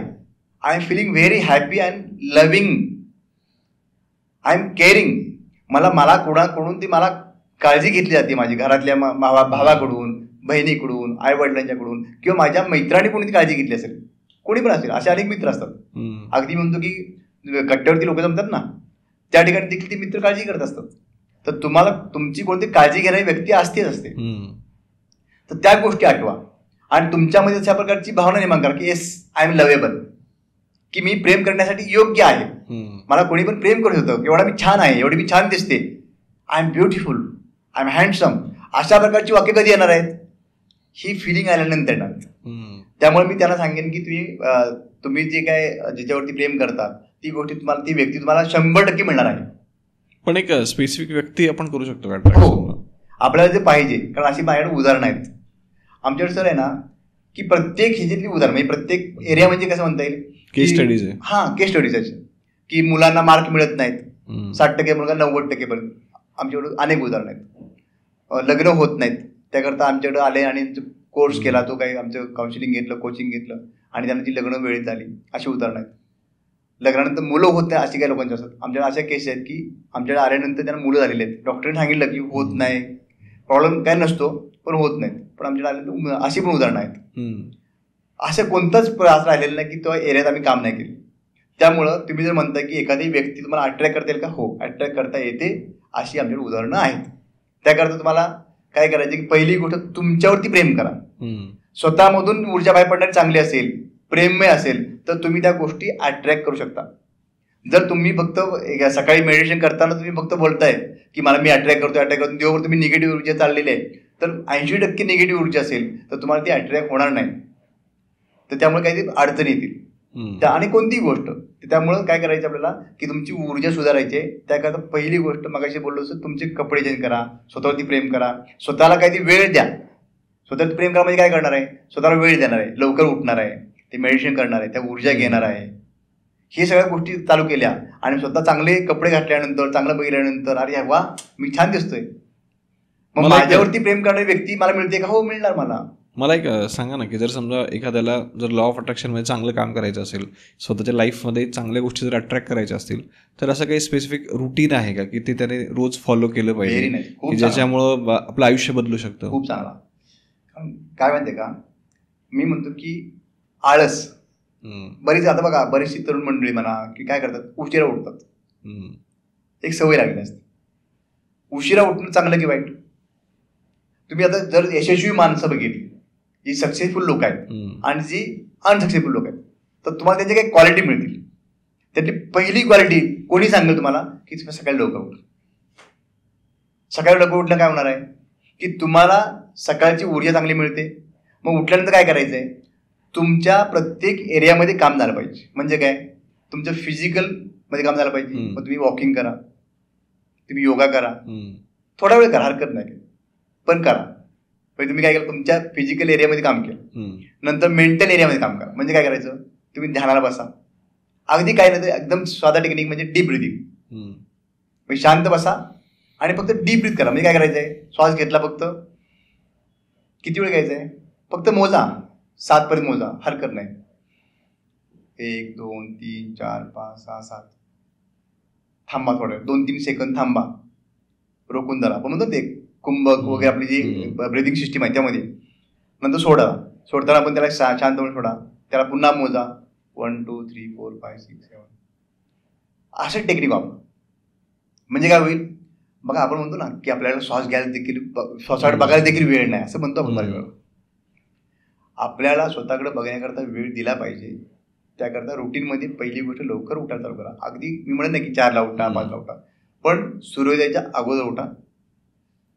I am feeling very happy and loving, I am caring. मला कोणाकडून ती मला काळजी घेतली जाते, माझी घरातल्या भावाकडून, बहिणीकडून, आई वडिलांच्याकडून, किंवा माझ्या मैत्रांनी कोणी ती काळजी घेतली असेल, कोणी पण असेल. असे अनेक मित्र असतात. अगदी म्हणतो की कट्ट्यावरती लोक जमतात ना, त्या ठिकाणी देखील ती मित्र काळजी करत असतात. तर तुम्हाला तुमची कोणती काळजी घेणारी व्यक्ती असते. तर त्या गोष्टी आठवा, आणि तुमच्यामध्ये अशा प्रकारची भावना निर्माण करा की येस, आय एम लवेबल, की मी प्रेम करण्यासाठी योग्य आहे, मला कोणी पण प्रेम करू शकतं, एवढा मी छान आहे, एवढी मी छान दिसते, I am beautiful, I am handsome. अशा प्रकारची वाक्य कधी येणार आहेत, ही फिलिंग आल्यानंतर येणार. त्यामुळे मी त्यांना सांगेन की तुम्ही जे काय ज्याच्यावरती प्रेम करता ती गोष्टी तुम्हाला, ती व्यक्ती तुम्हाला 100% मिळणार आहे. पण एक स्पेसिफिक व्यक्ती आपण करू शकतो का? हो, आपल्याला जे पाहिजे, कारण अशी माझ्याकडे उदाहरणं आहेत. आमच्याकडे सर आहे ना की प्रत्येक ह्याच्यातली उदाहरण, म्हणजे प्रत्येक एरिया म्हणजे कसं म्हणता येईल, केस स्टडीज आहे. हां, केस स्टडीज आहे की मुलांना मार्क मिळत नाहीत, 60% मुलगा 90% पर्यंत. आमच्याकडे अनेक उदाहरणं आहेत. लग्न होत नाहीत, त्याकरता आमच्याकडे आले आणि कोर्स केला, तो काही आमचं काउन्सिलिंग घेतलं, कोचिंग घेतलं, आणि त्यांना ती लग्न वेळेत झाली. अशी उदाहरणं आहेत. लग्नानंतर मुलं होत नाही अशी काही लोकांची असतात. आमच्याकडे अशा केसेस आहेत की आमच्याकडे आल्यानंतर त्यांना मुलं झालेली आहेत, डॉक्टरने सांगितलं की होत नाही, प्रॉब्लेम काय नसतो, पण होत नाहीत, पण आमच्याकडे आल्यानंतर अशी पण उदाहरणं आहेत. असं कोणताच प्रयास राहिलेला नाही की तो एरियात आम्ही काम नाही केलं. त्यामुळं तुम्ही जर म्हणता की एखादी व्यक्ती तुम्हाला अट्रॅक्ट करता येईल का, हो, अट्रॅक्ट करता येते. अशी आमच्याकडे उदाहरणं आहेत. त्याकरता तुम्हाला काय करायचं की पहिली गोष्ट, तुमच्यावरती प्रेम करा. स्वतःमधून ऊर्जा बाहेर पडणारी चांगली असेल, प्रेममय असेल, तर तुम्ही त्या गोष्टी अट्रॅक्ट करू शकता. जर तुम्ही फक्त सकाळी मेडिटेशन करताना तुम्ही फक्त बोलताय की मला मी अट्रॅक्ट करतो, देवावर तुम्ही निगेटिव्ह ऊर्जा चाललेली आहे, तर 80% निगेटिव्ह ऊर्जा असेल तर तुम्हाला ती अट्रॅक्ट होणार नाही. तर त्यामुळे काहीतरी अडचणी येतील. आणि कोणतीही गोष्ट, त्यामुळं काय करायचं आपल्याला की तुमची ऊर्जा सुधारायची आहे. त्याकरता पहिली गोष्ट मगाशी बोललो असं, तुमचे कपडे चेंज करा, स्वतःवरती प्रेम करा, स्वतःला काहीतरी वेळ द्या. स्वतःवरती प्रेम करा म्हणजे काय करणार आहे, स्वतःला वेळ देणार आहे, लवकर उठणार आहे, ते मेडिटेशन करणार आहे, त्या ऊर्जा घेणार आहे. हे सगळ्या गोष्टी चालू केल्या आणि स्वतः चांगले कपडे घातल्यानंतर, चांगलं बघितल्यानंतर, अरे वा मी छान दिसतोय, मग माझ्यावरती प्रेम करणारी व्यक्ती मला मिळते का, हो मिळणार मला. मला एक सांगा ना की जर समजा एखाद्याला जर लॉ ऑफ अट्रॅक्शनमध्ये चांगलं काम करायचं असेल, स्वतःच्या लाईफमध्ये चांगल्या गोष्टी जर अट्रॅक्ट करायच्या असतील, तर असं काही स्पेसिफिक रुटीन आहे का की ते त्याने रोज फॉलो केलं पाहिजे, की ज्याच्यामुळं आपलं आयुष्य बदलू शकतं? खूप चांगला. काय माहिती का, मी म्हणतो की आळस बरीच, आता बघा बरीचशी तरुण मंडळी म्हणा की काय करतात, उशिरा उठतात. एक सवय लागली असते. उशिरा उठणं चांगलं की वाईट? तुम्ही आता जर यशस्वी माणसं बघितली, जी सक्सेसफुल लोक आहेत आणि जी अनसक्सेसफुल लोक आहेत, तर तुम्हाला त्यांच्या काही क्वालिटी मिळतील. त्यातली पहिली क्वालिटी कोणी सांगेल तुम्हाला की सकाळी लवकर उठ. सकाळी लवकर उठणं काय होणार आहे की तुम्हाला सकाळची ऊर्जा चांगली मिळते. मग उठल्यानंतर काय करायचं आहे, तुमच्या प्रत्येक एरियामध्ये काम झालं पाहिजे. म्हणजे काय, तुमचं फिजिकल मध्ये काम झालं पाहिजे. मग तुम्ही वॉकिंग करा, तुम्ही योगा करा, थोडा वेळ करा, हरकत नाही, पण करा. म्हणजे तुम्ही काय केलं, तुमच्या फिजिकल एरियामध्ये काम केलं, नंतर मेंटल एरियामध्ये काम करा. म्हणजे काय करायचं, तुम्ही ध्यानाला बसा. अगदी काय नाही, एकदम साधा टेक्निक म्हणजे डीप ब्रिथिंग. म्हणजे शांत बसा आणि फक्त डीप ब्रीथ करा. म्हणजे काय करायचं आहे, श्वास घेतला फक्त किती वेळ घ्यायचा आहे, फक्त मोजा, 7 पर्यंत मोजा, हरकत नाही. 1 2 3 4 5 6 7. थांबा थोडं 2-3 सेकंद थांबा, रोखून धरा. आपण म्हणतो ते कुंभक वगैरे आपली जी ब्रिथिंग सिस्टीम आहे त्यामध्ये. नंतर सोडा. सोडताना आपण त्याला शांतपणे सोडा. त्याला पुन्हा मोजा, 1 2 3 4 5 6 7. असे टेक्निक वापर. म्हणजे काय होईल बघा, आपण म्हणतो ना की आपल्याला श्वास घ्यायला देखील, श्वासाकडे बघायला देखील वेळ नाही, असं म्हणतो आपण बऱ्याच वेळा. आपल्याला स्वतःकडे बघण्याकरता वेळ दिला पाहिजे. त्याकरता रुटीनमध्ये पहिली गोष्ट लवकर उठायला चालू करा. अगदी मी म्हणत नाही की 4ला उठा, 5ला उठा, पण सूर्योदयाच्या अगोदर उठा.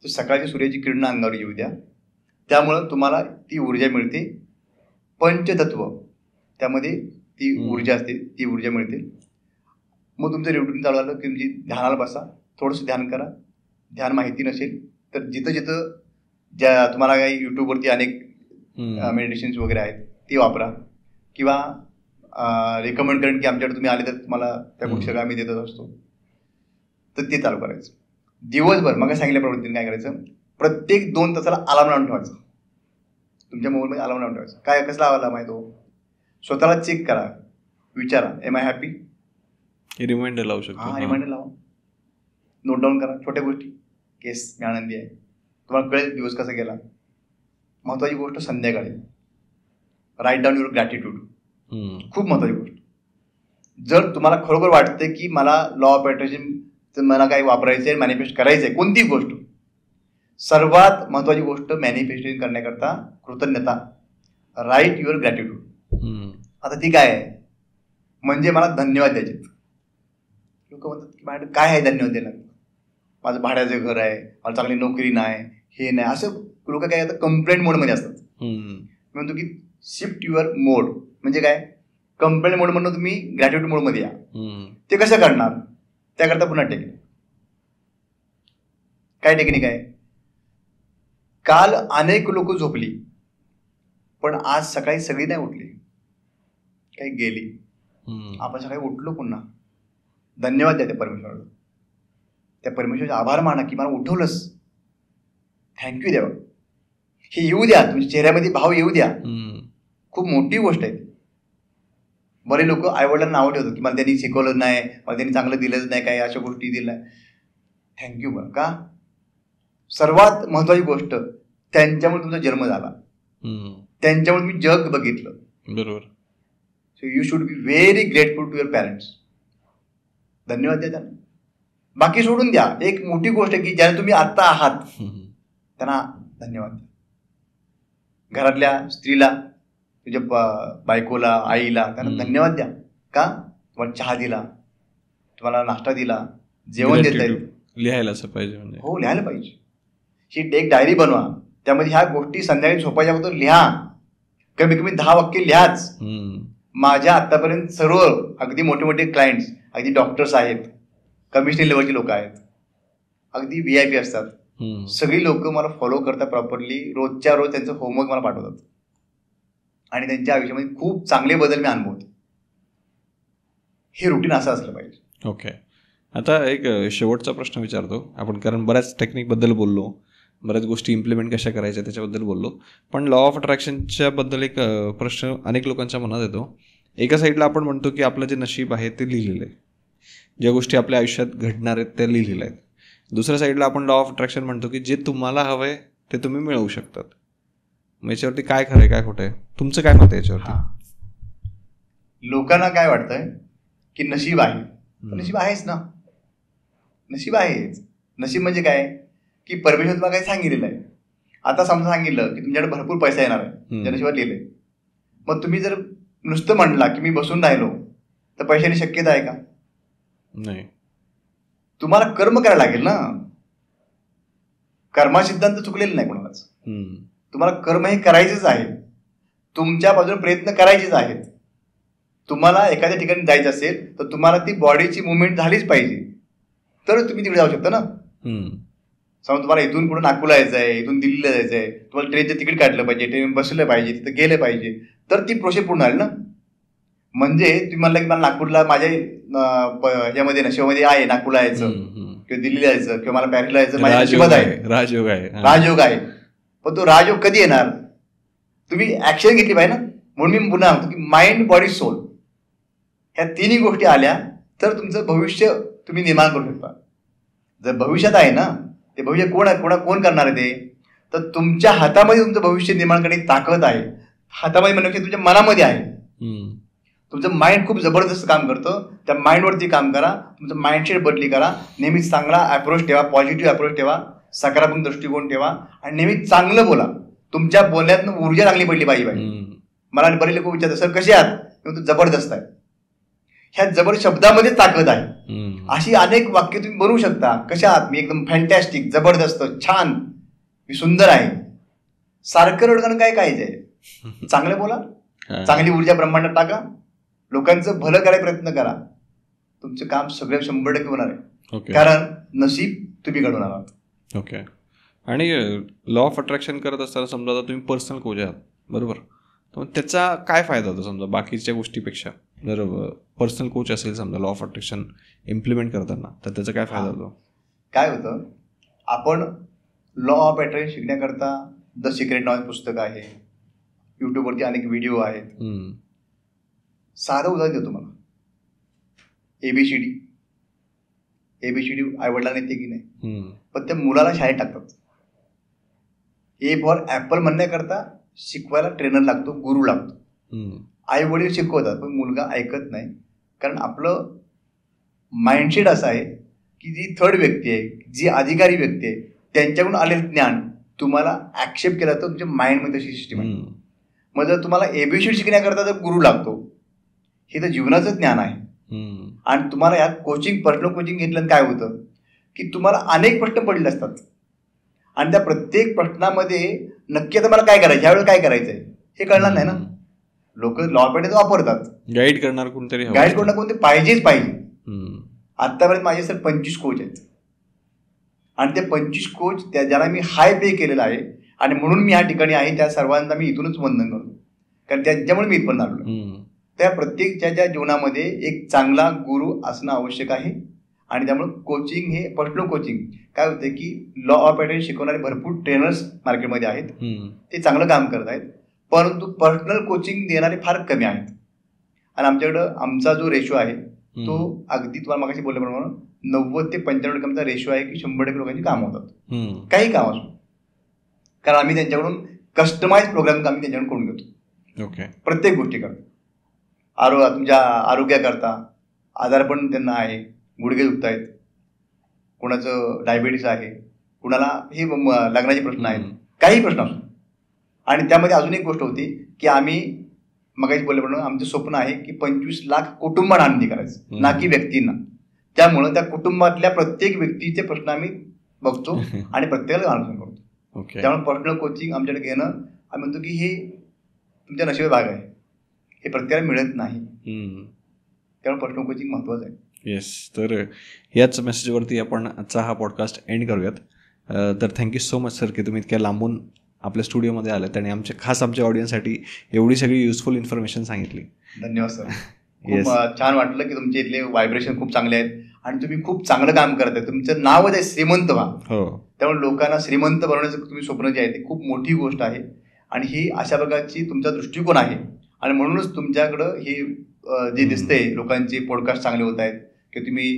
तर सकाळची सूर्याची किरणं अंगावर येऊ द्या. त्यामुळं तुम्हाला ती ऊर्जा मिळते. पंचतत्व त्यामध्ये ती ऊर्जा असते, ती ऊर्जा मिळते. मग तुमचं रुटीन चालू झालं की तुमची ध्यानाला बसा, थोडंसं ध्यान करा. ध्यान माहिती नसेल तर जिथं जिथं ज्या तुम्हाला काही यूट्यूबवरती अनेक मेडिटेशन्स वगैरे आहेत ते वापरा, किंवा रेकमेंड करेन की आमच्याकडे तुम्ही आले तर तुम्हाला त्या गोष्टी सगळ्या आम्ही देतच असतो, तर ते चालू करायचं. दिवसभर मग सांगितल्या प्रवृत्तीने काय करायचं, प्रत्येक 2 तासाला अलार्म लावून ठेवायचा. तुमच्या मोबाईलमध्ये अलार्म लावून ठेवायचा. काय कसला अलार्म आहे तो, स्वतःला चेक करा, विचारा, एम आय हॅपी, रिमाइंडर लावू शकतो. हां, रिमाइंडर लावा, नोट डाऊन करा छोट्या गोष्टी. केस मी आनंदी आहे, तुम्हाला कळेल दिवस कसा गेला. महत्त्वाची गोष्ट संध्याकाळी राईट डाऊन युअर ग्रॅटिट्यूड. खूप महत्त्वाची गोष्ट. जर तुम्हाला खरोखर वाटतं की मला लॉ ऑफ अट्रॅक्शन मला काही वापरायचं आहे, मॅनिफेस्ट करायचं आहे, कोणतीही गोष्ट, सर्वात महत्त्वाची गोष्ट मॅनिफेस्टेशन करण्याकरता कृतज्ञता. Write your gratitude. आता ती काय आहे, म्हणजे मला धन्यवाद द्यायचे. लोक म्हणतात की मॅडम काय आहे धन्यवाद द्यायला, माझं भाड्याचं घर आहे, मला चांगली नोकरी नाही, हे नाही, असं लोक काय आता कंप्लेंट मोडमध्ये असतात. मी म्हणतो की शिफ्ट युअर मोड. म्हणजे काय, कंप्लेंट मोड म्हणून तुम्ही ग्रॅटिट्यूड मोडमध्ये या. ते कसं करणार, त्याकरता पुन्हा टेक्निक. काय टेक्निक आहे, काल अनेक लोक झोपली पण आज सकाळी सगळी नाही उठली, काही गेली. आपण सकाळी उठलो, पुन्हा धन्यवाद द्या त्या परमेश्वराला. त्या परमेश्वराचे आभार माना की मला उठवलंस, थँक्यू द्यावं. हे येऊ द्या, तुमच्या चेहऱ्यामध्ये भाव येऊ द्या. खूप मोठी गोष्ट आहे. बरे लोक आईवडिलांना नावं ठेवतात की मला त्यांनी शिकवलं नाही, मला त्यांनी चांगलं दिलंच नाही, काही अशा गोष्टी दिल्या. थँक्यू बरं का. सर्वात महत्त्वाची गोष्ट, त्यांच्यामुळे तुमचा जन्म झाला, त्यांच्यामुळे मी जग बघितलं. बरोबर. So you should be very grateful to your parents. धन्यवाद द्या त्यांना. बाकी सोडून द्या. एक मोठी गोष्ट आहे की ज्याने तुम्ही आत्ता आहात त्यांना धन्यवाद द्या. घरातल्या स्त्रीला, तुझ्या बायकोला, आईला, त्यांना धन्यवाद द्या. का, तुम्हाला चहा दिला, तुम्हाला नाश्ता दिला, जेवण देता येईल. लिहायला असं पाहिजे. म्हणजे हो, लिहायला पाहिजे. ही एक डायरी बनवा, त्यामध्ये ह्या गोष्टी संध्याकाळी झोपायच्या अगोदर लिहा. कमी कमी 10 वाक्य लिहाच. माझ्या आतापर्यंत सर्व अगदी मोठे मोठे क्लायंट्स, अगदी डॉक्टर्स आहेत, कमिशनर लेवलची लोक आहेत, अगदी VIP असतात, सगळी लोक मला फॉलो करतात प्रॉपरली. रोजच्या रोज त्यांचं होमवर्क मला पाठवतात आणि त्यांच्या आयुष्यामध्ये खूप चांगले बदल मी अनुभवतो. हे रुटीन असं असलं पाहिजे. ओके. आता एक शेवटचा प्रश्न विचारतो आपण, कारण बऱ्याच टेक्निकबद्दल बोललो, बऱ्याच गोष्टी इम्प्लिमेंट कशा करायच्या त्याच्याबद्दल बोललो, पण लॉ ऑफ अट्रॅक्शनच्या बद्दल एक प्रश्न अनेक लोकांच्या मनात येतो. एका साईडला आपण म्हणतो की आपलं जे नशीब आहे ते लिहिलेलं आहे, ज्या गोष्टी आपल्या आयुष्यात घडणार आहेत त्या लिहिलेल्या आहेत. दुसऱ्या साईडला आपण लॉ ऑफ अट्रॅक्शन म्हणतो की जे तुम्हाला हवं आहे ते तुम्ही मिळवू शकतात. मग याच्यावरती काय खरं आहे काय खोटं आहे, तुमचं काय मत आहे याच्यावरती? लोकांना काय वाटतंय की नशीब आहे, नशीब आहेच ना, नशीब आहेच. नशीब म्हणजे काय की परमेश्वर तुम्हाला काही सांगितलेलं आहे. आता समजा सांगितलं की तुमच्याकडे भरपूर पैसा येणार आहे, तुमच्या नशिबात लिहिलंय. मग तुम्ही जर नुसतं म्हणला की मी बसून राहिलो तर पैशाची शक्यता आहे का? नाही. तुम्हाला कर्म करायला लागेल ना. कर्मा सिद्धांत चुकलेलं नाही कोणालाच. तुम्हाला कर्म हे करायचेच आहे, तुमच्या बाजूने प्रयत्न करायचेच आहेत. तुम्हाला एखाद्या ठिकाणी जायचं असेल तर तुम्हाला ती बॉडीची मुवमेंट झालीच पाहिजे, तर तुम्ही तिकडे जाऊ शकता ना. समजा तुम्हाला इथून कुठं नागपूरला यायचं आहे, इथून दिल्लीला जायचं आहे, तुम्हाला ट्रेनचं तिकीट काढलं पाहिजे, ट्रेन बसलं पाहिजे, तिथं गेलं पाहिजे, तर ती प्रोसेस पूर्ण झाली ना. म्हणजे तुम्ही म्हणला की मला नागपूरला माझ्या ह्याच्यामध्ये नशिबामध्ये आहे नागपूरला यायचं किंवा दिल्लीला यायचं किंवा मला पॅरिसला यायचं, माझ्या नशिबात आहे, राजयोग आहे, राजयोग आहे. पण तो राजयोग कधी येणार? तुम्ही ऍक्शन घेतली पाहिजे ना. म्हणून मी पुन्हा सांगतो की माइंड बॉडी सोल ह्या तिन्ही गोष्टी आल्या तर तुमचं भविष्य तुम्ही निर्माण करू शकता. जर भविष्यात आहे ना, ते भविष्य कोण करणार आहे ते? तर तुमच्या हातामध्ये तुमचं भविष्य निर्माण करण्याची ताकद आहे. हातामध्ये म्हणण्यापेक्षा तुमच्या मनामध्ये आहे. तुमचं माइंड खूप जबरदस्त काम करतं. त्या माइंडवरती काम करा, तुमचं माइंडसेट बदली करा. नेहमी चांगला अप्रोच ठेवा, पॉझिटिव्ह अप्रोच ठेवा, सकारात्मक दृष्टिकोन ठेवा आणि नेहमी चांगलं बोला. तुमच्या बोलण्यातून ऊर्जा चांगली पडली पाहिजे. मला बरेच लोक विचारतात सर कसे आहात, तो जबरदस्त आहे. ह्या जबर शब्दामध्ये ताकद आहे. अशी अनेक वाक्य तुम्ही बनवू शकता. कशा आहात, मी एकदम फॅन्टॅस्टिक, जबरदस्त, छान, मी सुंदर आहे. सारखं रडगण काय आहे? चांगलं बोला, चांगली ऊर्जा ब्रह्मांडात टाका, लोकांचं भलं करायचा प्रयत्न करा. तुमचं काम सगळं 100% होणार आहे. कारण नशीब तुम्ही घडवणार आहात. ओके. आणि लॉ ऑफ अट्रॅक्शन करत असताना समजा आता तुम्ही पर्सनल कोच आहात, बरोबर, तर त्याचा काय फायदा होतो समजा बाकीच्या गोष्टीपेक्षा? जर पर्सनल कोच असेल समजा लॉ ऑफ अट्रॅक्शन इम्प्लिमेंट करताना, तर त्याचा काय फायदा होतो? काय होतं, आपण लॉ ऑफ अट्रॅक्शन शिकण्याकरता द सिक्रेट नावाचे पुस्तक आहे, यूट्यूबवरती अनेक व्हिडिओ आहेत. साधं उदाहरण देतो मला. एबीसीडी आईवडिलांना येते की नाही, पण त्या मुलाला शाळेत टाकतात. ए फॉर ॲपल म्हणण्याकरता शिकवायला ट्रेनर लागतो, गुरु लागतो. आई वडील शिकवतात पण मुलगा ऐकत नाही. कारण आपलं माइंडसेट असं आहे की जी थर्ड व्यक्ती आहे, जी अधिकारी व्यक्ती आहे, त्यांच्याकडून आलेलं ज्ञान तुम्हाला ॲक्सेप्ट केलं तर तुमच्या माइंडमध्ये तशी सिस्टीम आहे. मग जर तुम्हाला एबीसीडी शिकण्याकरता जर गुरु लागतो, हे तर जीवनाचं ज्ञान आहे. आणि तुम्हाला यात पर्सनल कोचिंग घेतल्यानं काय होतं की तुम्हाला अनेक प्रश्न पडले असतात आणि त्या प्रत्येक प्रश्नामध्ये नक्की आता मला काय करायचं, ह्यावेळेला काय करायचं आहे हे कळणार नाही ना. लोक लॉ पेटेच वापरतात, गाईड करणार कोणतरी पाहिजेच पाहिजे. आतापर्यंत माझे सर 25 कोच आहेत आणि ते 25 कोच ज्याला मी हाय पे केलेला आहे आणि म्हणून मी ह्या ठिकाणी आहे, त्या सर्वांना मी इथूनच वंदन करतो. कारण त्यांच्यामुळे मी इथपर्यंत आलो. त्या प्रत्येकच्या जीवनामध्ये एक चांगला गुरु असणं आवश्यक आहे. आणि त्यामुळे कोचिंग हे पर्सनल कोचिंग काय होते की लॉ ऑफ अट्रॅक्शन शिकवणारे भरपूर ट्रेनर्स मार्केटमध्ये आहेत, ते चांगलं काम करत आहेत, परंतु पर्सनल कोचिंग देणारे फार कमी आहेत. आणि आमच्याकडं आमचा जो रेशो आहे तो अगदी तुम्हाला मागाशी बोलल्याप्रमाणे 90 ते 95% रेशो आहे की 100% लोकांची कामं होतात, काही काम असो. कारण आम्ही त्यांच्याकडून कस्टमाइज प्रोग्राम आम्ही त्यांच्याकडून करून घेतो. प्रत्येक गोष्टी करतो. तुमच्या आरोग्याकरता आजारपण त्यांना आहे, गुडघे दुखत आहेत, कुणाचं डायबिटीस आहे, कुणाला हे लग्नाचे प्रश्न आहेत, काही प्रश्न असतो. आणि त्यामध्ये अजून एक गोष्ट होती की आम्ही मगाशी बोलल्याप्रमाणे आमचं स्वप्न आहे की 25 लाख कुटुंबांना आनंदी करायचं, ना की व्यक्तींना. त्यामुळं त्या कुटुंबातल्या प्रत्येक व्यक्तीचे प्रश्न आम्ही बघतो आणि प्रत्येकाला आलोचना करतो. त्यामुळे पर्सनल कोचिंग आमच्याकडे घेणं आम्ही म्हणतो की हे तुमच्या नशिबी भाग आहे, हे प्रत्येकाला मिळत नाही. त्यामुळे पर्सनल कोचिंग महत्त्वाचं आहे. येस, तर याच मेसेजवरती आपण आजचा हा पॉडकास्ट एंड करूयात. तर थँक्यू सो मच सर की तुम्ही इतक्या लांबून आपल्या स्टुडिओमध्ये आलात आणि आमच्या ऑडियन्ससाठी एवढी सगळी युजफुल इन्फॉर्मेशन सांगितली. धन्यवाद सर. खूप छान वाटलं की तुमचे इथले व्हायब्रेशन खूप चांगले आहेत आणि तुम्ही खूप चांगलं काम करत आहे. तुमचं नावच आहे श्रीमंत व्हा. त्यामुळे लोकांना श्रीमंत बनवण्याचं तुम्ही स्वप्न जे आहे ते खूप मोठी गोष्ट आहे आणि ही अशा प्रकारची तुमचा दृष्टिकोन आहे. आणि म्हणूनच तुमच्याकडं हे जे दिसतंय लोकांचे पॉडकास्ट चांगले होत आहेत की तुम्ही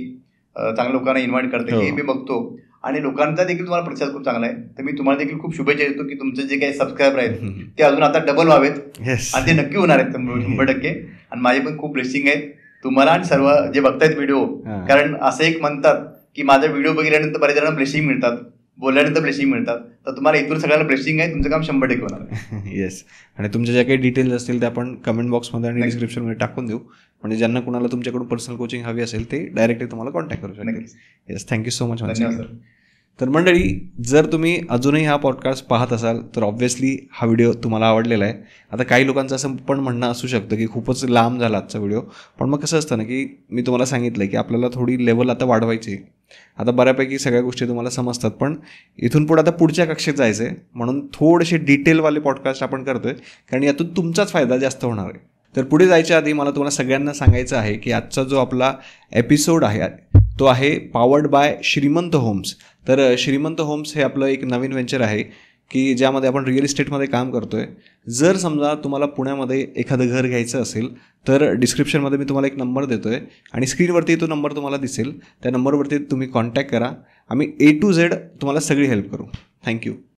चांगल्या लोकांना इन्व्हाइट करता, हे मी बघतो. आणि लोकांचा देखील तुम्हाला प्रतिसाद खूप चांगला आहे. तर मी तुम्हाला देखील खूप शुभेच्छा देतो की तुमचे जे काही सबस्क्रायबर आहेत ते अजून आता डबल व्हावेत आणि ते नक्की होणार आहेत 100%. आणि माझे पण खूप ब्लेसिंग आहेत तुम्हाला आणि सर्व जे बघतायत व्हिडिओ. कारण असं एक म्हणतात की माझा व्हिडिओ बघितल्यानंतर बऱ्याच जणांना ब्लेसिंग मिळतात, बोलल्यानंतर ब्लेसिंग मिळतात. तर तुम्हाला इथून सगळ्यांना ब्लेसिंग आहे, तुमचं काम 100% होणार. येस. आणि तुमच्या ज्या काही डिटेल्स असतील त्या आपण कमेंट बॉक्समध्ये आणि डिस्क्रिप्शनमध्ये टाकून देऊ, म्हणजे ज्यांना कुणाला तुमच्याकडून पर्सनल कोचिंग हवी असेल ते डायरेक्टली तुम्हाला कॉन्टॅक्ट करू शकतील. Yes, thank you so much. धन्यवाद. तर मंडळी, जर तुम्ही अजूनही हा पॉडकास्ट पाहत असाल तर ऑब्व्हियसली हा व्हिडिओ तुम्हाला आवडलेला आहे. आता काही लोकांचं असं पण म्हणणं असू शकतं की खूपच लांब झाला आजचा व्हिडिओ, पण मग कसं असतं ना की मी तुम्हाला सांगितलं की आपल्याला थोडी लेवल आता वाढवायची. आता बऱ्यापैकी सगळ्या गोष्टी तुम्हाला समजतात, पण इथून पुढे आता पुढच्या कक्षेत जायचं आहे, म्हणून थोडेसे डिटेलवाले पॉडकास्ट आपण करतोय, कारण यातून तुमचाच फायदा जास्त होणार आहे. तर पुढे जायच्या आधी मला तुम्हाला सगळ्यांना सांगायचं आहे की आजचा जो आपला एपिसोड आहे तो आहे पॉवर्ड बाय श्रीमंत होम्स. तर श्रीमंत होम्स हे आपलं एक नवीन व्हेंचर आहे की ज्यामध्ये आपण रिअल इस्टेटमध्ये काम करतो आहे. जर समजा तुम्हाला पुण्यामध्ये एखादं घर घ्यायचं असेल तर डिस्क्रिप्शनमध्ये मी तुम्हाला एक नंबर देतो आहे आणि स्क्रीनवरती तो नंबर तुम्हाला दिसेल. त्या नंबरवरती तुम्ही कॉन्टॅक्ट करा. आम्ही A to Z तुम्हाला सगळी हेल्प करू. थँक्यू.